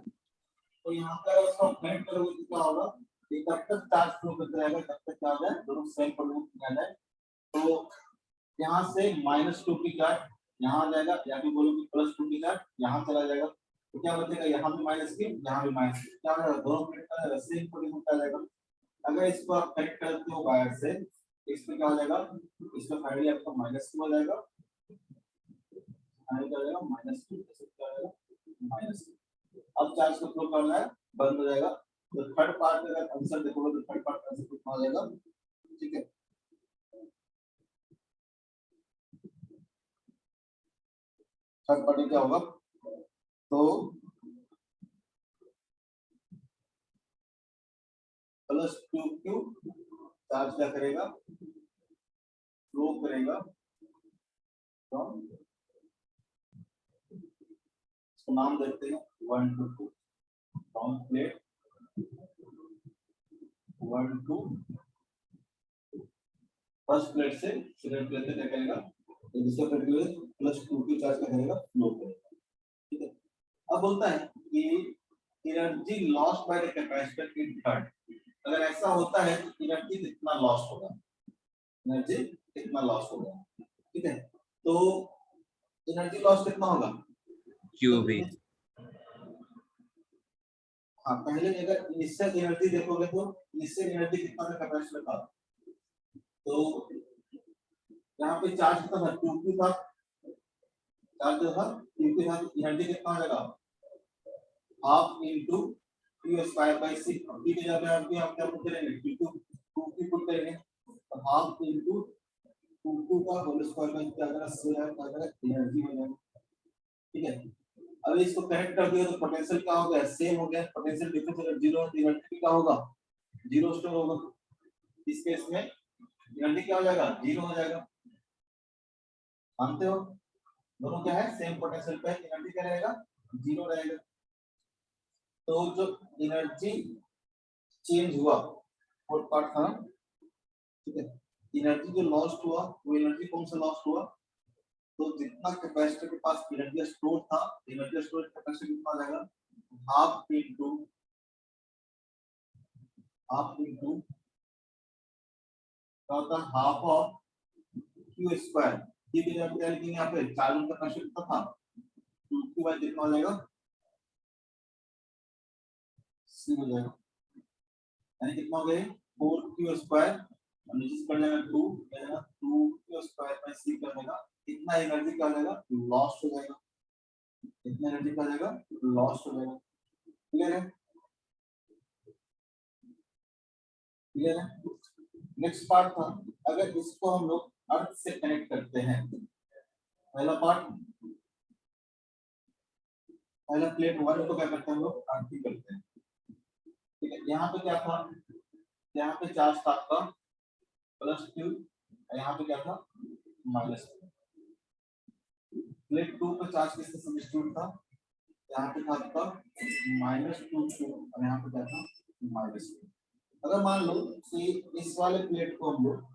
तो यहाँ पर उसको कनेक्ट करोगे तो क्या होगा, ये तब तक चार्ज फ्लो करता रहेगा जब तक क्या हो जाए, दोनों सेम पोटेंशियल आ जाए। तो यहाँ से -2 की चार्ज यहाँ आ जाएगा, या फिर बोलो कि +2 की चार्ज यहाँ चला जाएगा, तो क्या बचेगा, यहाँ भी माइनस की, यहाँ भी माइनस की, क्या हो जाएगा, दोनों प्लेट का सेम पोटेंशियल आ जाएगा। अगर इसको आप कनेक्ट करते हो वायर से, इसमें क्या हो जाएगा, इसमें फाइनली आपका -2 हो जाएगा, फाइनली क्या हो जाएगा, -2, इससे क्या हो जाएगा, -2। अब चार्ज को फ्लो करना है, बंद हो जाएगा। तो थर्ड पार्ट अगर आंसर देखोगे तो थर्ड पार्ट आंसर कितना हो जाएगा, ठीक है। थर्ड पार्ट क्या होगा, तो +2Q चार्ज क्या करेगा, फ्लो करेगा फ्रॉम, इसको नाम देते हैं 1 to 2, from plate 1 to first plate से सेकंड प्लेट तक क्या करेगा, तो दूसरा प्लेट में +2Q चार्ज क्या करेगा, फ्लो करेगा, ठीक है। अब बोलता है कि energy lost by the capacitor in third, अगर ऐसा होता है तो एनर्जी कितना लॉस होगा, एनर्जी कितना लॉस होगा, ठीक है। तो एनर्जी लॉस कितना होगा, QV। हाँ, पहले अगर इनिशियल एनर्जी देखोगे तो इनिशियल एनर्जी कितना था कैपेसिटर का, तो यहाँ पे चार्ज कितना था, 2Q था, चार्ज जो था 2Q था, एनर्जी कितना हो जाएगा, half into Q square by 6, P की जगह पे हम क्या पुट करेंगे, 2Q पुट करेंगे, तो हाफ इनटू 2Q का होल स्क्वायर बाय क्या आएगा, एनर्जी हो जाएगा, ठीक है। अब इसको कनेक्ट कर दिया तो पोटेंशियल क्या हो गया, सेम हो गया, पोटेंशियल डिफरेंस अगर 0 है तो एनर्जी क्या होगा, 0 स्टोर होगा। इस केस में एनर्जी क्या हो जाएगा, 0 हो जाएगा, मानते हो, दोनों क्या है, सेम पोटेंशियल पे, एनर्जी क्या रहेगा, 0 रहेगा। तो जो एनर्जी चेंज हुआ फोर्थ पार्ट था, ठीक है, एनर्जी जो लॉस्ट हुआ वो एनर्जी कौन सा लॉस्ट हुआ, तो जितना कैपेसिटर के पास एनर्जी स्टोर था, एनर्जी स्टोरेज कैपेसिटी कितना आ जाएगा, हाफ इनटू क्या होता है, हाफ ऑफ Q स्क्वायर, ये भी जब क्या लिखेंगे यहाँ पे, चार्ज का कैपेसिटी कितना था, 2Q बाय कितना हो जाएगा, C हो जाएगा, यानी कितना हो गया, 4Q स्क्वायर, और नीचे से बढ़ जाएगा 2, यानी 2Q स्क्वायर बाय C करने का कितना एनर्जी क्या हो जाएगा, लॉस्ट हो जाएगा, कितना एनर्जी क्या हो जाएगा, लॉस्ट हो जाएगा। क्लियर है, क्लियर है। नेक्स्ट पार्ट था, अगर इसको हम लोग अर्थ से कनेक्ट करते हैं, पहला पार्ट, पहला प्लेट 1 को क्या करते हैं हम लोग, अर्थ ही करते हैं, ठीक है। यहाँ पे क्या था, यहाँ पे चार्ज था आपका +Q, यहाँ पे क्या था, -Q। प्लेट 2 पे चार्ज किससे सब्स्टिट्यूट था, यहाँ पे था आपका -2Q, और यहाँ पे क्या था, -Q। अगर मान लो कि इस वाले प्लेट को हम लोग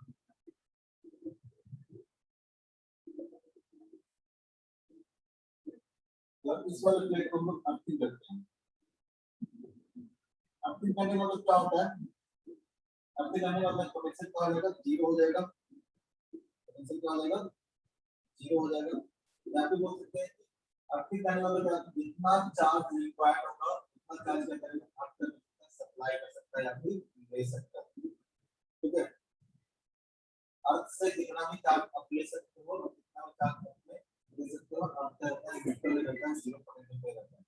इस वाले प्लेट को हम लोग अर्थिंग करते हैं, अर्थिंग करने का मतलब क्या होता है, अर्थिंग करने का मतलब पोटेंशियल क्या हो जाएगा, 0 हो जाएगा, पोटेंशियल क्या हो जाएगा, 0 हो जाएगा। यहाँ पे बोल सकते हैं अर्थिंग करने का मतलब जितना चार्ज रिक्वायर्ड होगा उतना चार्ज क्या करेगा, आपका सप्लाई कर सकता है या फिर ले सकता है। ठीक है, अर्थ से जितना भी चार्ज आप ले सकते हो उतना भी चार्ज अपने ले सकते हो। अर्थ का न्यूट्रल रहता है, 0 पे रहता है।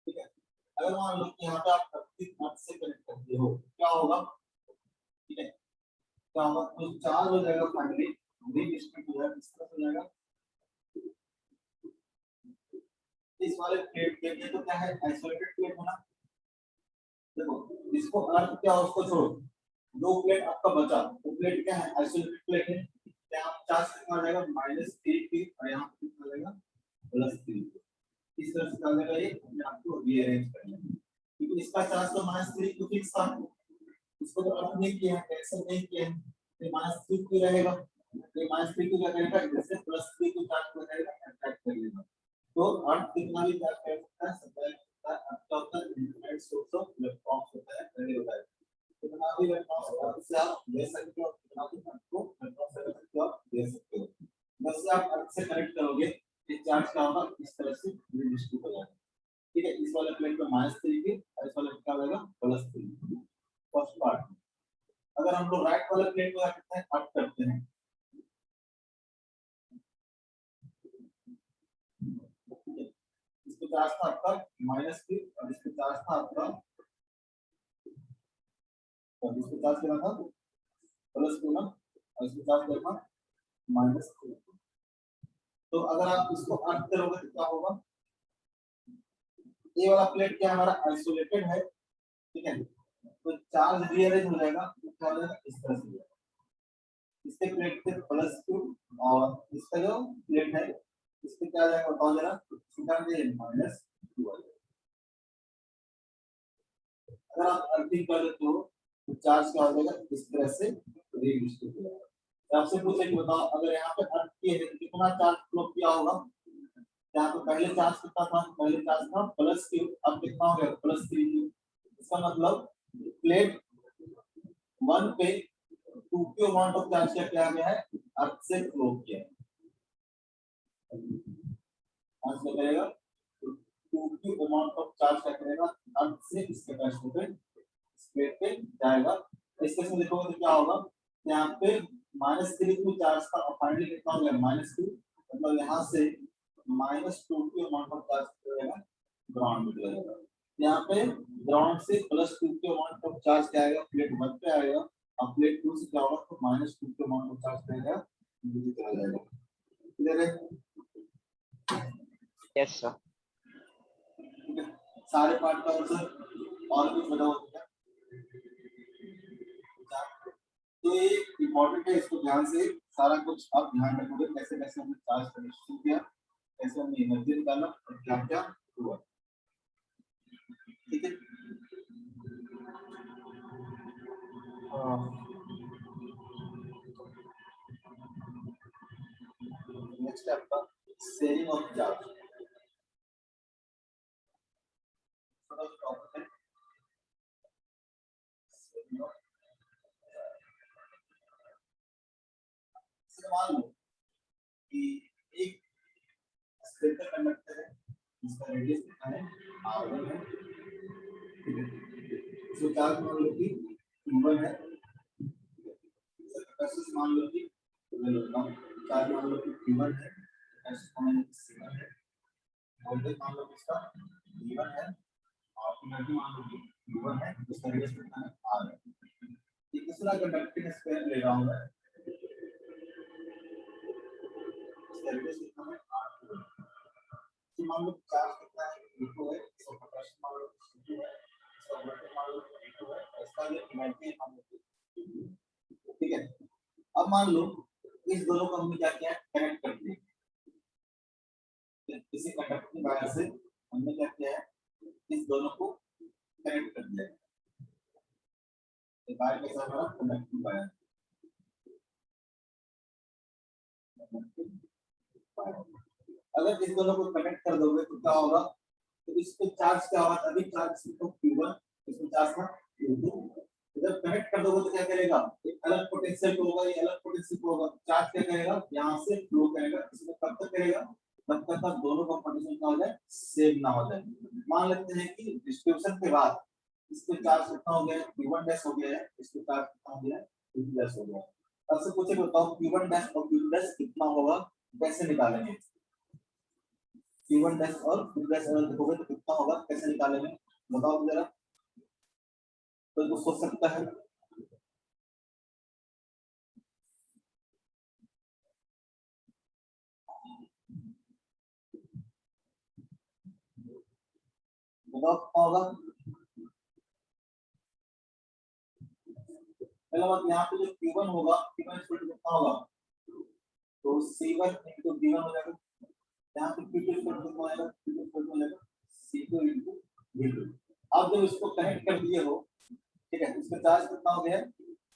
ठीक है, अगर मान लो कि यहाँ पे आप अर्थ से कनेक्ट करते हो क्या होगा, ठीक है, क्या होगा, तो चार्ज हो जाएगा फाइनली रीडिस्ट्रीब्यूट हो जाएगा, इस तरह हो जाएगा। इस वाले प्लेट के लिए तो क्या है, आइसोलेटेड प्लेट होना। देखो इसको अर्थ क्या, उसको छोड़ो, दो प्लेट आपका बचा, वो प्लेट क्या है, आइसोलेटेड प्लेट है। यहाँ चार्ज कितना आ जाएगा, -3 और यहाँ कितना आ जाएगा, +3। इस तरह से क्या हो जाएगा, ये अपने आप को रीअरेंज कर लेंगे, क्योंकि इसका चार्ज तो -3 तो फिक्स था, इसको तो अर्थ नहीं किया है, कैंसिल नहीं किया है, तो -3 क्यों रहेगा, ये -3 को क्या करेगा, जैसे +3 को चार्ज कर देगा, अट्रैक्ट कर लेगा। तो अर्थ कितना भी चार्ज कर सकता है, सप्लाई कर सकता है। अर्थ का होता है इनफाइनाइट सोर्स ऑफ इलेक्ट्रॉन्स होता है, पहले होता है। कितना भी इलेक्ट्रॉन्स अर्थ से आप ले सकते हो, कितना भी अर्थ को इलेक्ट्रॉन से ले सकते हो, आप ले सकते हो। बस आप अर्थ से कनेक्ट करोगे, ये चार्ज क्या होगा, इस तरह से डिस्ट्रीब्यूट हो जाएगा। ठीक है, इस वाले प्लेट पे -3 की और इस वाले पे क्या होगा, +3। First part. अगर हम लोग राइट वाले प्लेट को क्या करते हैं, कट करते हैं, इसको चार्ज था आपका -3 और इसको चार्ज था आपका, और इसको चार्ज करना था +2 ना, और इसको चार्ज करना -3। तो अगर आप इसको अर्थ करोगे तो क्या होगा, ये वाला प्लेट क्या हमारा आइसोलेटेड है, ठीक है, तो चार्ज रीअरेंज हो जाएगा, तो क्या हो जाएगा, इस तरह से हो जाएगा। इसके प्लेट पे +2 और इसका जो प्लेट है इसके क्या आ जाएगा, बताओ जरा, इसका -2 आ जाएगा। अगर आप अर्थिंग कर देते हो तो चार्ज क्या हो जाएगा, इस तरह से रीडिस्ट्रीब्यूट हो जाएगा। तो आपसे पूछे कि बताओ अगर यहाँ पे अर्थ किए है तो कितना चार्ज फ्लो किया होगा, यहाँ पे पहले चार्ज कितना था, पहले चार्ज था +q, अब कितना हो गया, +3q। इसका मतलब प्लेट 1 पे 2q अमाउंट ऑफ चार्ज क्या किया गया है, अर्थ से फ्लो किया है। आंसर करेगा 2q अमाउंट ऑफ चार्ज क्या करेगा, अर्थ से इस कैपेसिटर पे प्लेट पे जाएगा। इस केस में देखोगे तो क्या होगा, यहाँ पे -3q चार्ज था और फाइनली कितना हो गया, -2, मतलब यहाँ से -2q अमाउंट ऑफ चार्ज करेगा ग्राउंड में चला जाएगा। यहाँ पे ग्राउंड से +2q अमाउंट ऑफ चार्ज क्या आएगा, प्लेट 1 पे आएगा, और प्लेट 2 से क्या होगा, तो -2q अमाउंट ऑफ चार्ज करेगा नीचे चला जाएगा। क्लियर है? Yes sir. सारे पार्ट का आंसर और कुछ बताओ क्या, तो ये इम्पोर्टेंट है, इसको ध्यान से सारा कुछ आप ध्यान रखोगे, कैसे कैसे हमने चार्ज करना शुरू किया, कैसे हमने एनर्जी निकाला और क्या क्या हुआ। ठीक है, नेक्स्ट है आपका शेयरिंग ऑफ चार्ज। मान लो कि एक स्पेक्टर कंडक्टर है जिसका रेडियस कितना है, r1 है, ठीक है, इसको चार्ज मान लो कि q1 है, कैपेसिटेंस मान लो कि चार्ज मान लो कि q1 है, कैपेसिटेंस मान लो कि c1 है, वोल्टेज मान लो कि इसका v1 है, और एनर्जी मान लो कि v1 है, जिसका रेडियस कितना है, r है। ये दूसरा कंडक्टिंग स्पेयर ले रहा हूं मैं, इसका रेडियस कितना है, r2 है। तो मान लो चार्ज कितना है, v2 है, इसका पोटेंशियल मान लो कि c2 है, इसका वोल्टेज मान लो कि v2 है, इसका ये एनर्जी मान लो कि, ठीक है। अब मान लो इस दोनों को हमने क्या किया, कनेक्ट कर दिया, किसी कंडक्टिंग वायर से हमने क्या किया है, इस दोनों को कनेक्ट कर दिया, वायर के साथ हमारा कंडक्टिंग वायर। अगर इस दोनों को कनेक्ट कर दोगे तो क्या होगा, तो इस पे चार्ज क्या होगा, अभी चार्ज तो q1, इसमें चार्ज था q2, जब कनेक्ट कर दोगे तो क्या करेगा, एक अलग पोटेंशियल होगा, ये अलग पोटेंशियल होगा, चार्ज क्या करेगा, यहाँ से फ्लो करेगा, इसमें कब तक करेगा, तब तक दोनों का पोटेंशियल क्या हो जाए, सेम ना हो जाए। मान लेते हैं कि डिस्ट्रीब्यूशन के बाद इसके चार्ज कितना हो गया, Q1 डैश हो गया है, इसके चार्ज कितना हो गया, Q2 डैश हो गया। अब से पूछे बताओ Q1 डैश और Q2 डैश कितना होगा, कैसे निकालेंगे? Q1 डैश और Q2 डैश अगर देखोगे तो कितना होगा, कैसे निकालेंगे बताओ जरा, तो कुछ सोच सकता है? बताओ क्या होगा? पहला बात यहाँ पे जो Q1 होगा, Q1 कितना होगा, तो C1 into V1 हो जाएगा। यहाँ पे Q2 कितना हो जाएगा, Q2 हो जाएगा C2 into V2। अब जब इसको कनेक्ट कर दिए हो, ठीक है, इसका चार्ज कितना हो गया,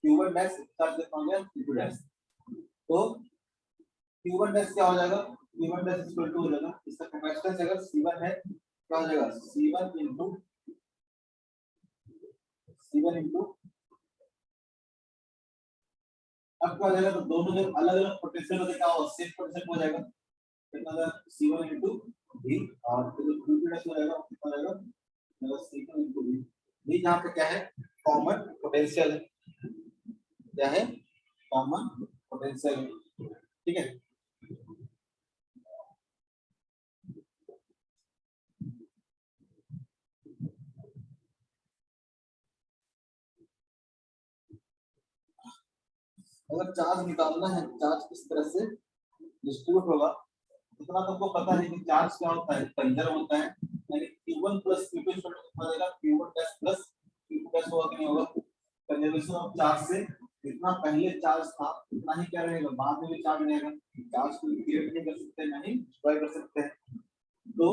Q1 डैश, चार्ज कितना हो गया, Q2 डैश। तो Q1 डैश क्या हो जाएगा, Q1 डैश इक्वल टू हो जाएगा, इसका कैपेसिटेंस अगर C1 है क्या हो जाएगा, C1 into अब क्या हो जाएगा, तो दोनों जब अलग अलग पोटेंशियल होते क्या होगा, सेम पोटेंशियल हो जाएगा, कितना होगा C1 into V, और जो Q2 डैश हो जाएगा कितना हो जाएगा, मतलब C2 into V। V यहाँ पे क्या है, कॉमन पोटेंशियल है, क्या है, कॉमन पोटेंशियल है, ठीक है। अगर चार्ज निकालना है, चार्ज किस तरह से डिस्ट्रीब्यूट होगा, इतना तुमको पता है कि चार्ज क्या होता है, कंजर्व होता है, यानी Q1 plus Q2 कितना देगा, Q1 dash plus Q2 dash होगा कि नहीं होगा, कंजर्वेशन ऑफ चार्ज से जितना पहले चार्ज था उतना ही क्या रहेगा, बाद में भी चार्ज रहेगा, चार्ज को क्रिएट नहीं कर सकते, नहीं डिस्ट्रॉय कर सकते हैं। तो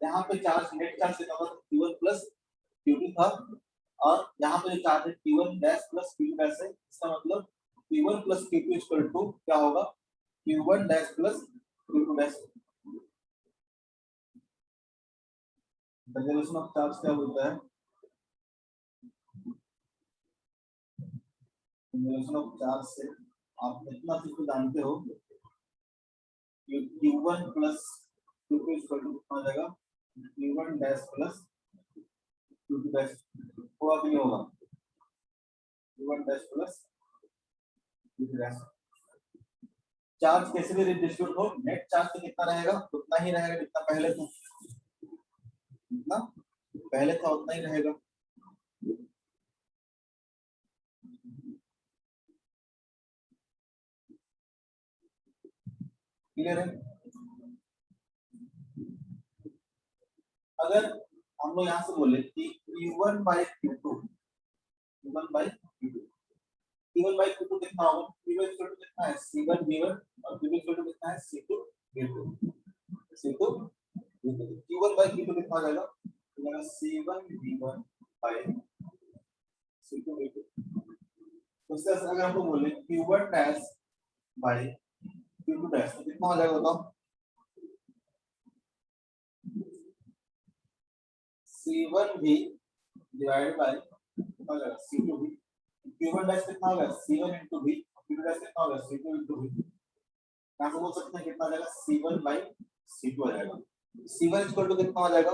यहाँ पे चार्ज, नेट चार्ज कितना होगा, Q1 plus Q2 था, और यहाँ पे जो चार्ज है Q1 dash plus Q2 dash है, इसका मतलब Q1 plus Q2 equal to क्या होगा, Q1 dash plus Q2 dash. Conservation of charge क्या बोलता है, कंजर्वेशन ऑफ चार्ज से आप इतना चीज को जानते हो, Q1 plus Q2 equal to कितना हो जाएगा, Q1 dash plus Q2 dash, होगा कि नहीं होगा, Q1 dash plus Q2 dash. Charge कैसे भी डिस्ट्रीब्यूट हो, नेट चार्ज तो कितना रहेगा, उतना ही रहेगा जितना पहले था, जितना पहले था उतना ही रहेगा। क्लियर है? अगर हम लोग यहाँ से बोले कि Q1 by Q2, Q1 by Q2, Q1 by Q2 कितना होगा, Q1 इक्वल टू कितना है, C1 V1, और Q2 इक्वल टू कितना है, C2 V2, C2 V2। Q1 by Q2 कितना हो जाएगा, C1 V1 by C2 V2। उससे अगर हम लोग बोले Q1 dash by Q2 dash तो कितना हो जाएगा बताओ, C1 V divided by C2 V। Q1 dash कितना होगा, C1 into V, Q2 dash कितना होगा, C2 into V। यहाँ से बोल सकते हैं कितना आ जाएगा, C1 by C2 आ जाएगा। C1 इक्वल टू कितना हो जाएगा,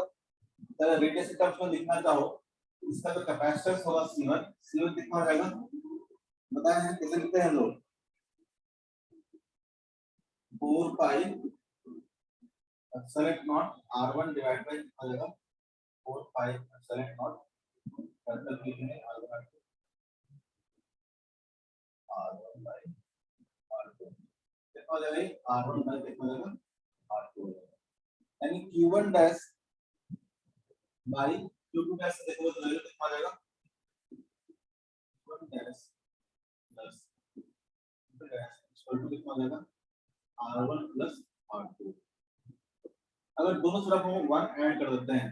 अगर रेडियस के टर्म्स में लिखना चाहो, इसका जो कैपेसिटेंस होगा C1, C1 कितना हो जाएगा बताए हैं, कैसे लिखते हैं हम लोग, 4 pi epsilon naught R1 divided by कितना हो जाएगा, 4 pi epsilon naught capital P में R1 by R2 कितना हो जाएगा, R1 by कितना हो जाएगा, R2, यानी Q1 dash by Q2 dash देखो तो कितना हो जाएगा, Q1 dash plus Q2 dash equal to कितना हो जाएगा, R1 प्लस R2। अगर दोनों तरफ हम 1 ऐड कर देते हैं,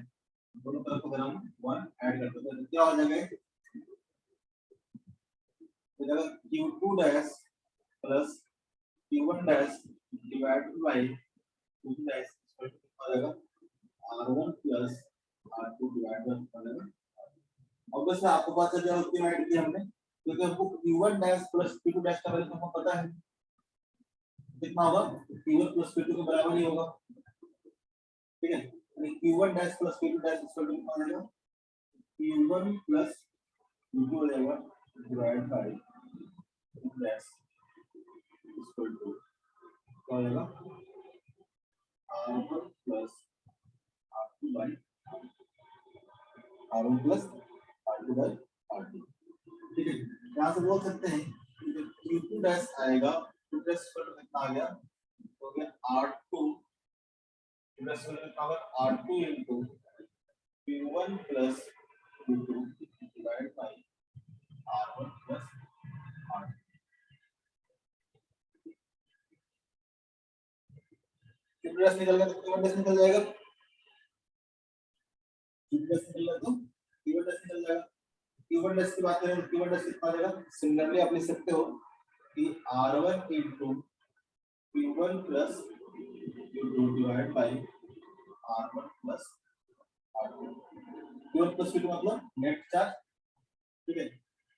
दोनों तरफ अगर हम 1 ऐड कर देते हैं तो क्या हो जाएगा, तो जाएगा Q2 dash plus Q1 dash divided by Q2 dash equal to कितना हो जाएगा, R1 plus R2 divided by कितना हो जाएगा। ऑब्वियसली आपको पता चल जाएगा क्यों ऐड किया हमने, क्योंकि हमको Q1 dash plus Q2 dash का वैल्यू हमको पता है, कितना होगा, Q1 प्लस Q2 के बराबर ही होगा, ठीक है। Q1 dash plus Q2 dash equal to कितना आएगा, Q1 प्लस Q2 हो जाएगा divide by dash equal to क्या हो जाएगा, R1 plus R2 bye R1 plus R2 bye R2, ठीक है। यहाँ से बोल सकते हैं कि जो Q2 डैश आएगा, Q2 डैश इक्वल टू कितना आ गया, हो गया R2 plus R2 into Q1 plus Q2 divided by R1 plus R2। Q2 dash निकल गया तो Q1 डैश निकल जाएगा, Q2 डैश निकल गया तो Q1 डैश निकल जाएगा। Q1 डैश की बात करें तो Q1 डैश कितना आ जाएगा, सिमिलरली आप लिख सकते हो कि R1 into Q1 plus Q2 divided by R1 plus R2। Q1 plus Q2 मतलब नेट चार्ज, ठीक है।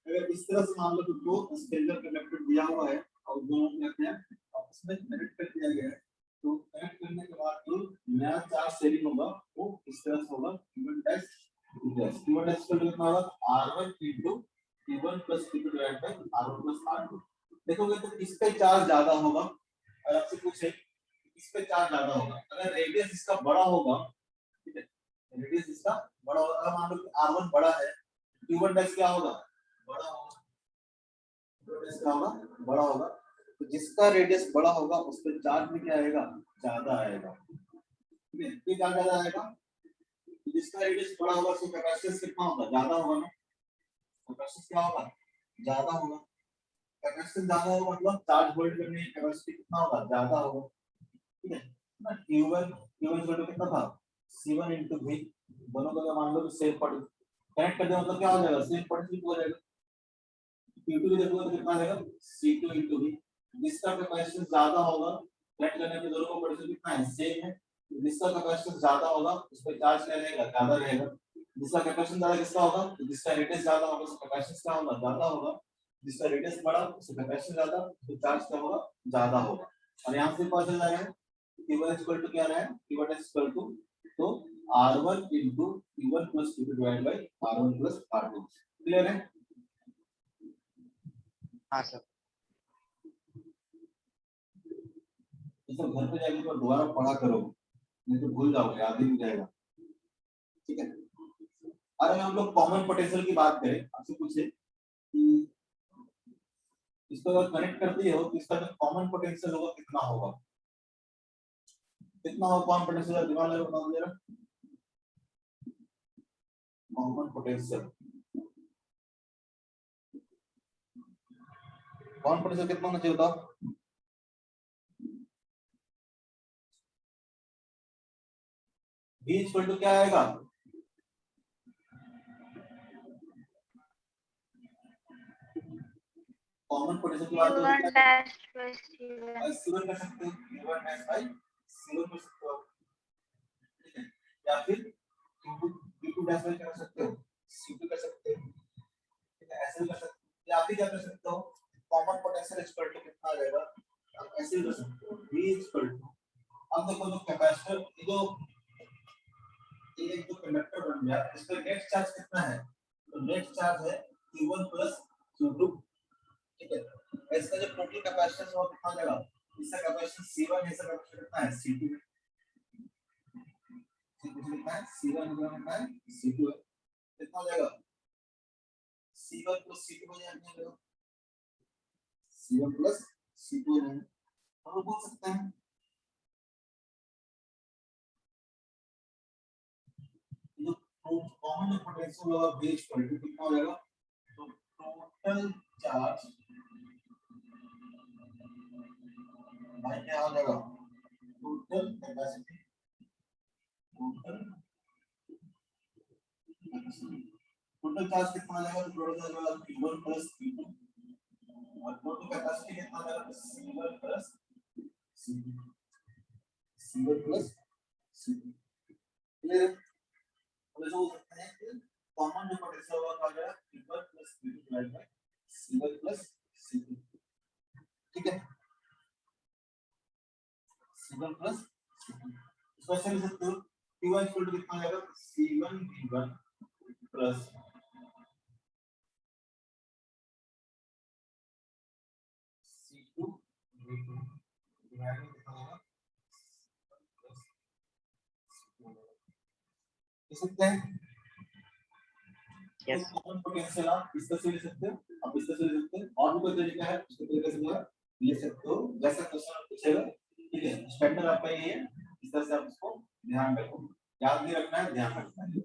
अगर इस तरह से मान लो कि दो स्केलर कनेक्टेड दिया हुआ है और दोनों में आपस में कनेक्ट कर दिया गया है, तो कनेक्ट करने के बाद जो नया चार्ज शेयरिंग होगा वो इस तरह से होगा, Q1 डैश Q1 डैश का कितना होगा, R1 into Q1 plus Q2 divide by R1 plus R2। देखोगे तो किस पे चार्ज ज्यादा होगा, अगर आपसे पूछे किस पे चार्ज ज्यादा होगा, अगर रेडियस इसका बड़ा होगा, ठीक है, रेडियस इसका बड़ा होगा, अगर मान लो कि R1 बड़ा है, Q1 डैश क्या होगा, बड़ा होगा, रेडियस क्या होगा, बड़ा होगा, तो जिसका रेडियस बड़ा होगा उस पे चार्ज भी क्या आएगा, ज्यादा आएगा, ठीक है। ये क्या ज्यादा आएगा, तो जिसका रेडियस बड़ा होगा उसका कैपेसिटेंस कितना होगा, ज्यादा होगा ना, कैपेसिटेंस क्या होगा, ज्यादा होगा, कैपेसिटेंस ज्यादा होगा मतलब चार्ज होल्ड करने की कैपेसिटी कितना होगा, ज्यादा होगा, ठीक है ना। Q1 कितना था, C1 into V, दोनों का मान लो तो सेम पोटेंशियल कनेक्ट कर दे मतलब क्या हो जाएगा, सेम पोटेंशियल हो जाएगा। Q2 की देखो तो कितना आएगा, C2 into V, जिसका कैपेसिटेंस ज्यादा होगा कनेक्ट करने पे दोनों का पोटेंशियल कितना है, सेम है, तो जिसका कैपेसिटेंस ज्यादा होगा उस पे चार्ज क्या रहेगा, ज्यादा रहेगा। जिसका कैपेसिटेंस ज्यादा किसका होगा, तो जिसका रेडियस ज्यादा होगा उसका कैपेसिटेंस क्या होगा, ज्यादा होगा, जिसका रेडियस बड़ा उसका कैपेसिटेंस ज्यादा तो चार्ज क्या होगा, ज्यादा होगा। और यहाँ से पता चल जाएगा Q1 इक्वल टू क्या रहा है, Q1 इक्वल टू तो R1 into Q1 plus Q2 divided by R1 plus R2। Clear है? हाँ सर। तो सब घर पे जाके तो दोबारा पढ़ा करो, नहीं तो भूल जाओगे, याद ही नहीं जाएगा, ठीक है। अगर हम लोग कॉमन पोटेंशियल की बात करें, आपसे पूछे कि इसको अगर कनेक्ट करते हो तो इसका जो कॉमन पोटेंशियल होगा कितना होगा, कितना होगा कॉमन पोटेंशियल, दिमाग लगा बताओ जरा, कॉमन पोटेंशियल, कॉमन पोटेंशियल कितना होना चाहिए बताओ, V इक्वल टू क्या आएगा, कॉमन पोटेंशियल की बात Q1 करें dash plus Q1। C1 कर सकते हो, Q1 डैश बाय C1 कर सकते हो, ठीक है, या फिर Q2 डैश बाय कर सकते हो, C2 कर सकते हो, ठीक है, ऐसे भी कर सकते हो, या फिर क्या कर सकते हो, कॉमन पोटेंशियल इक्वल टू कितना आ जाएगा, आप ऐसे भी कर सकते हो, V इक्वल टू, अब देखो जो कैपेसिटर ये जो कंडक्टर बन गया इस पे नेट चार्ज कितना है, तो नेट चार्ज है Q1 प्लस Q2, ठीक है। इसका जो टोटल कैपेसिटेंस है वो कितना हो जाएगा, इसका कैपेसिटेंस C1 है, इसका कैपेसिटेंस कितना है C2 है, कितना है C1 कितना है C2 है, कितना हो जाएगा C1 प्लस C2 हो जाएगा, C1 प्लस C2 है, हम लोग बोल सकते हैं जो कॉमन पोटेंशियल होगा V इक्वल टू कितना हो जाएगा, तो टोटल चार्ज भाई क्या हो जाएगा, टोटल कैपेसिटी, टोटल चार्ज कितना आ जाएगा, टोटल चार्ज होगा Q1 प्लस Q2 और टोटल कैपेसिटी कितना आ जाएगा, C1 plus C2, C1 plus C2, clear है। तो ऐसा हो सकता है कि कॉमन जो पोटेंशियल होगा आ जाएगा Q1 plus Q2 divide by C1 plus C2, ठीक है। C1 प्लस इसको ऐसे लिख सकते हो Q1 इक्वल टू कितना आएगा C1 V1 plus C2 V2 divide में कितना होगा लिख सकते हैं यस कॉमन पोटेंशियल आप इस तरह से लिख सकते हो आप इस तरह से लिख सकते हैं और भी कोई तरीका है उसके तरीके से जो है लिख सकते हो जैसा क्वेश्चन पूछेगा ठीक है स्टैंडर्ड आपका ये है इस तरह से आप इसको ध्यान रखो याद नहीं रखना है ध्यान रखना है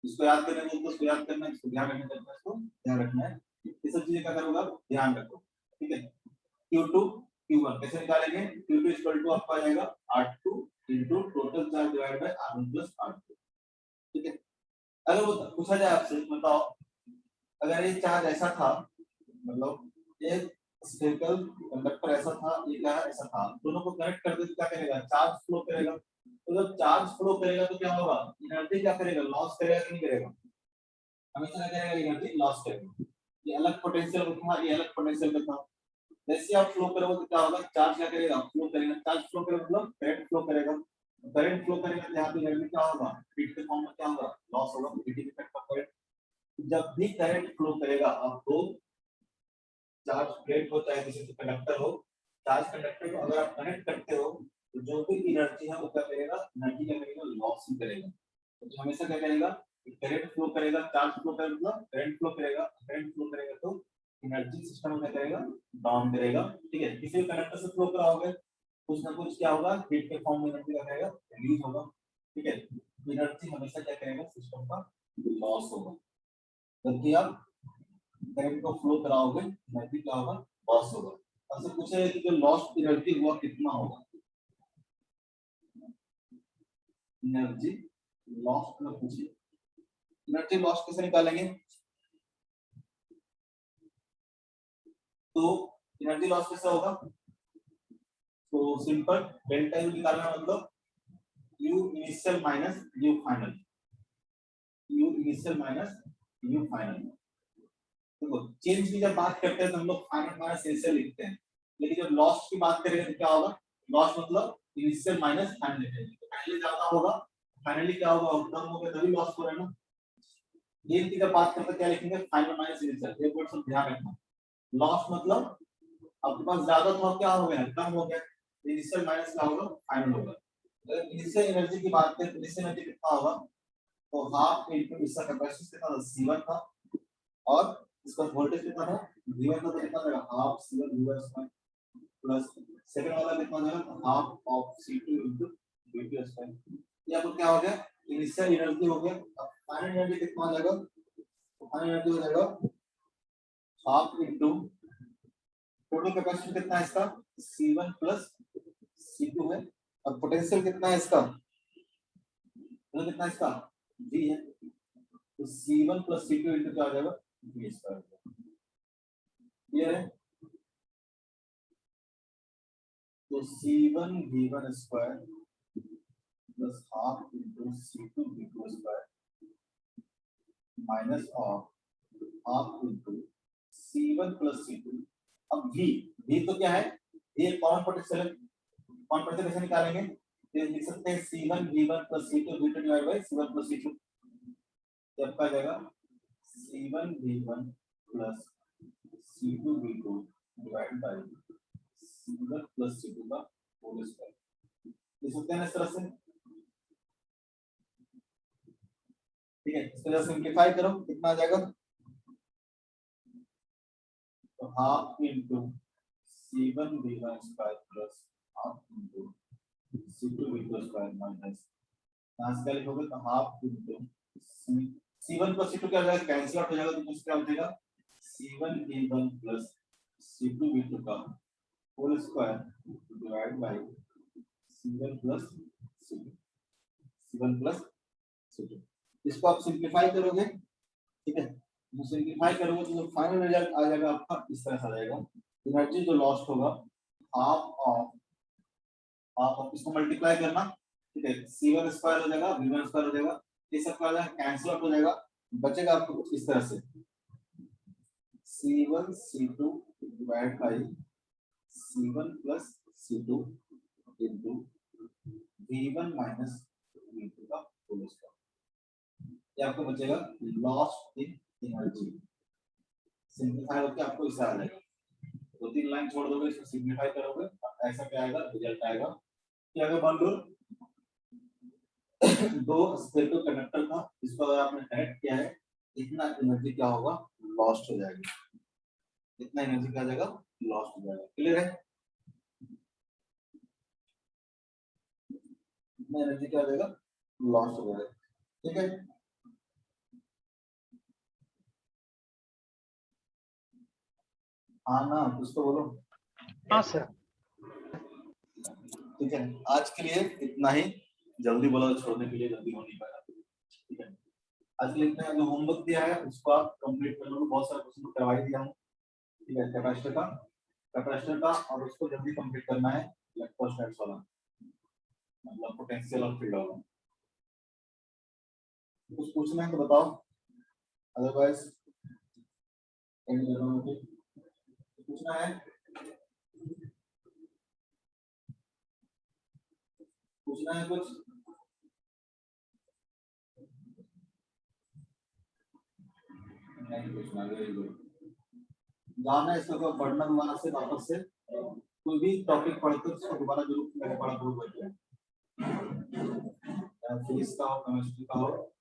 इसको याद करने में उसको याद करना है इसको ध्यान रखना है इसको ध्यान रखना है ये सब चीजें क्या करोगे ध्यान रखो ठीक है Q2 Q1 कैसे निकालेंगे Q2 इक्वल टू आपका आ जाएगा R2 into total charge divide by R1 plus R2 ठीक है अगर वो पूछा जाए आपसे बताओ अगर ये चार्ज ऐसा था मतलब एक स्फेरिकल कंडक्टर ऐसा था ये क्या है ऐसा था दोनों को कनेक्ट कर दे तो क्या करेगा चार्ज फ्लो करेगा तो जब चार्ज फ्लो करेगा तो क्या होगा एनर्जी क्या करेगा लॉस करेगा कि नहीं करेगा हमेशा क्या करेगा एनर्जी लॉस करेगा ये अलग पोटेंशियल में था ये अलग पोटेंशियल में था जैसे आप फ्लो करोगे तो क्या होगा चार्ज क्या करेगा फ्लो करेगा चार्ज फ्लो करेगा मतलब करंट फ्लो करेगा करंट फ्लो करेगा तो यहाँ पे एनर्जी क्या होगा हीट के फॉर्म में क्या होगा लॉस होगा हीटिंग इफेक्ट ऑफ करंट जब भी करंट फ्लो करेगा आपको चार्ज प्लेट हो चाहे किसी कंडक्टर हो चार्ज कंडक्टर को अगर आप कनेक्ट करते हो तो जो भी एनर्जी है वो क्या करेगा एनर्जी क्या करेगा लॉस ही करेगा तो हमेशा क्या करेगा करंट फ्लो करेगा चार्ज फ्लो करेगा मतलब करंट फ्लो करेगा तो एनर्जी सिस्टम क्या करेगा डाउन करेगा ठीक है किसी कंडक्टर से फ्लो कराओगे कुछ ना कुछ क्या होगा हीट के फॉर्म में एनर्जी क्या करेगा रिलीज होगा ठीक है एनर्जी हमेशा क्या करेगा सिस्टम का लॉस होगा जबकि आप करंट को फ्लो कराओगे एनर्जी क्या होगा लॉस होगा अब से पूछे कि जो लॉस्ट एनर्जी हुआ कितना होगा एनर्जी लॉस्ट में पूछिए एनर्जी लॉस कैसे निकालेंगे तो एनर्जी लॉस कैसे होगा तो सिंपल डेल्टा यू निकालना मतलब you initial minus you final you final देखो चेंज की जब बात करते हैं तो हम लोग फाइनल माइनस इनिशियल लिखते हैं लेकिन जब लॉस की बात करेंगे तो क्या होगा लॉस मतलब इनिशियल माइनस फाइनल लिखेंगे तो पहले ज्यादा होगा फाइनली क्या होगा कम होगा तभी लॉस हो रहा है ना गेन की जब बात करते हैं क्या लिखेंगे फाइनल माइनस इनिशियल एक वर्ड सब ध्यान रखना लॉस मतलब आपके पास ज्यादा था क्या हो गया कम हो गया इनिशियल माइनस क्या होगा फाइनल होगा अगर इनिशियल एनर्जी की बात करें तो इनिशियल एनर्जी कितना होगा तो हाफ इनटू इसका कैपेसिटी कितना था C1 था और इसका वोल्टेज कितना था V1 था तो कितना रहेगा half C1 V1 square plus second वाला कितना रहेगा half of C2 into V2 square ये आपको क्या हो गया इनिशियल एनर्जी हो गया अब फाइनल एनर्जी कितना हो जाएगा फाइनल एनर्जी हो जाएगा हाफ इनटू टोटल कैपेसिटी कितना है इसका C1 प्लस C2 है और पोटेंशियल कितना है इसका तो कितना है इसका V है तो C1 प्लस C2 इनटू क्या आ जाएगा V स्क्वायर क्लियर है तो C1 V1 square plus half into C2 V2 square minus of half into C1 plus C2 अब V तो क्या है ये कॉमन पोटेंशियल है कॉमन पोटेंशियल कैसे निकालेंगे ये लिख सकते हैं C1 V1 plus C2 V2 divide by C1 plus C2 जब का जाएगा C1 V1 plus C2 V2 divide by C1 plus C2 का होल स्क्वायर लिख सकते हैं इस तरह से ठीक है इस तरह से सिंपलीफाई करो कितना आ जाएगा तो half into C1 V1 square plus half into C2 V2 square minus यहां से क्या लिखोगे तो half into C1 plus C2 क्या हो जाएगा कैंसिल आउट हो जाएगा तो कुछ क्या हो जाएगा C1 V1 plus C2 V2 का whole square divide by C1 plus C2 इसको आप सिंपलीफाई करोगे ठीक है तो सिंपलीफाई करोगे तो फाइनल रिजल्ट आ जाएगा आपका इस तरह से आ जाएगा एनर्जी जो लॉस्ट होगा हाफ ऑफ इसको मल्टीप्लाई करना ठीक है C1 स्क्वायर हो जाएगा V1 स्क्वायर हो जाएगा ये सब क्या कैंसिल आउट हो जाएगा बचेगा आपको कुछ इस तरह से C1 C2 divide by C1 plus C2 into v1 minus v2 का होल स्क्वायर। ये आपको बचेगा लॉस्ट इन एनर्जी। सिंपलीफाई होकर आपको इससे आ जाएगा, 2-3 लाइन छोड़ दोगे, इसको सिंपलीफाई करोगे, ऐसा क्या आएगा, रिजल्ट आएगा कि अगर मान लो दो स्फेरिकल कंडक्टर था, इसको अगर आपने कनेक्ट किया है, इतना एनर्जी क्या होगा, लॉस्ट हो जाएगा, इतना एनर्जी क्या हो जाएगा, लॉस्ट हो जाएगा। क्लियर है? इतना एनर्जी क्या हो जाएगा, लॉस्ट हो जाएगा। ठीक है, हाँ ना, कुछ तो बोलो। हाँ सर। ठीक है, आज के लिए इतना ही। जल्दी बोला तो छोड़ने के लिए जल्दी हो नहीं पाएगा। ठीक है, आज के लिए इतना। जो होमवर्क दिया है उसको आप कंप्लीट कर लो। बहुत सारे क्वेश्चन करवा ही दिया हूँ। ठीक है, कैपेसिटर का और उसको जल्दी कंप्लीट करना है। इलेक्ट्रोस्टैटिक्स वाला, मतलब पोटेंशियल और फील्ड वाला। कुछ पूछना है तो बताओ, अदरवाइज पूछना है, पूछना है कुछ? नहीं पूछना, वेरी गुड। जाना है इसको पढ़ना दोबारा से, वापस से कोई भी टॉपिक पढ़ते उसको दोबारा जरूर पढ़ा जरूर बैठे। फिजिक्स का हो, केमिस्ट्री का हो,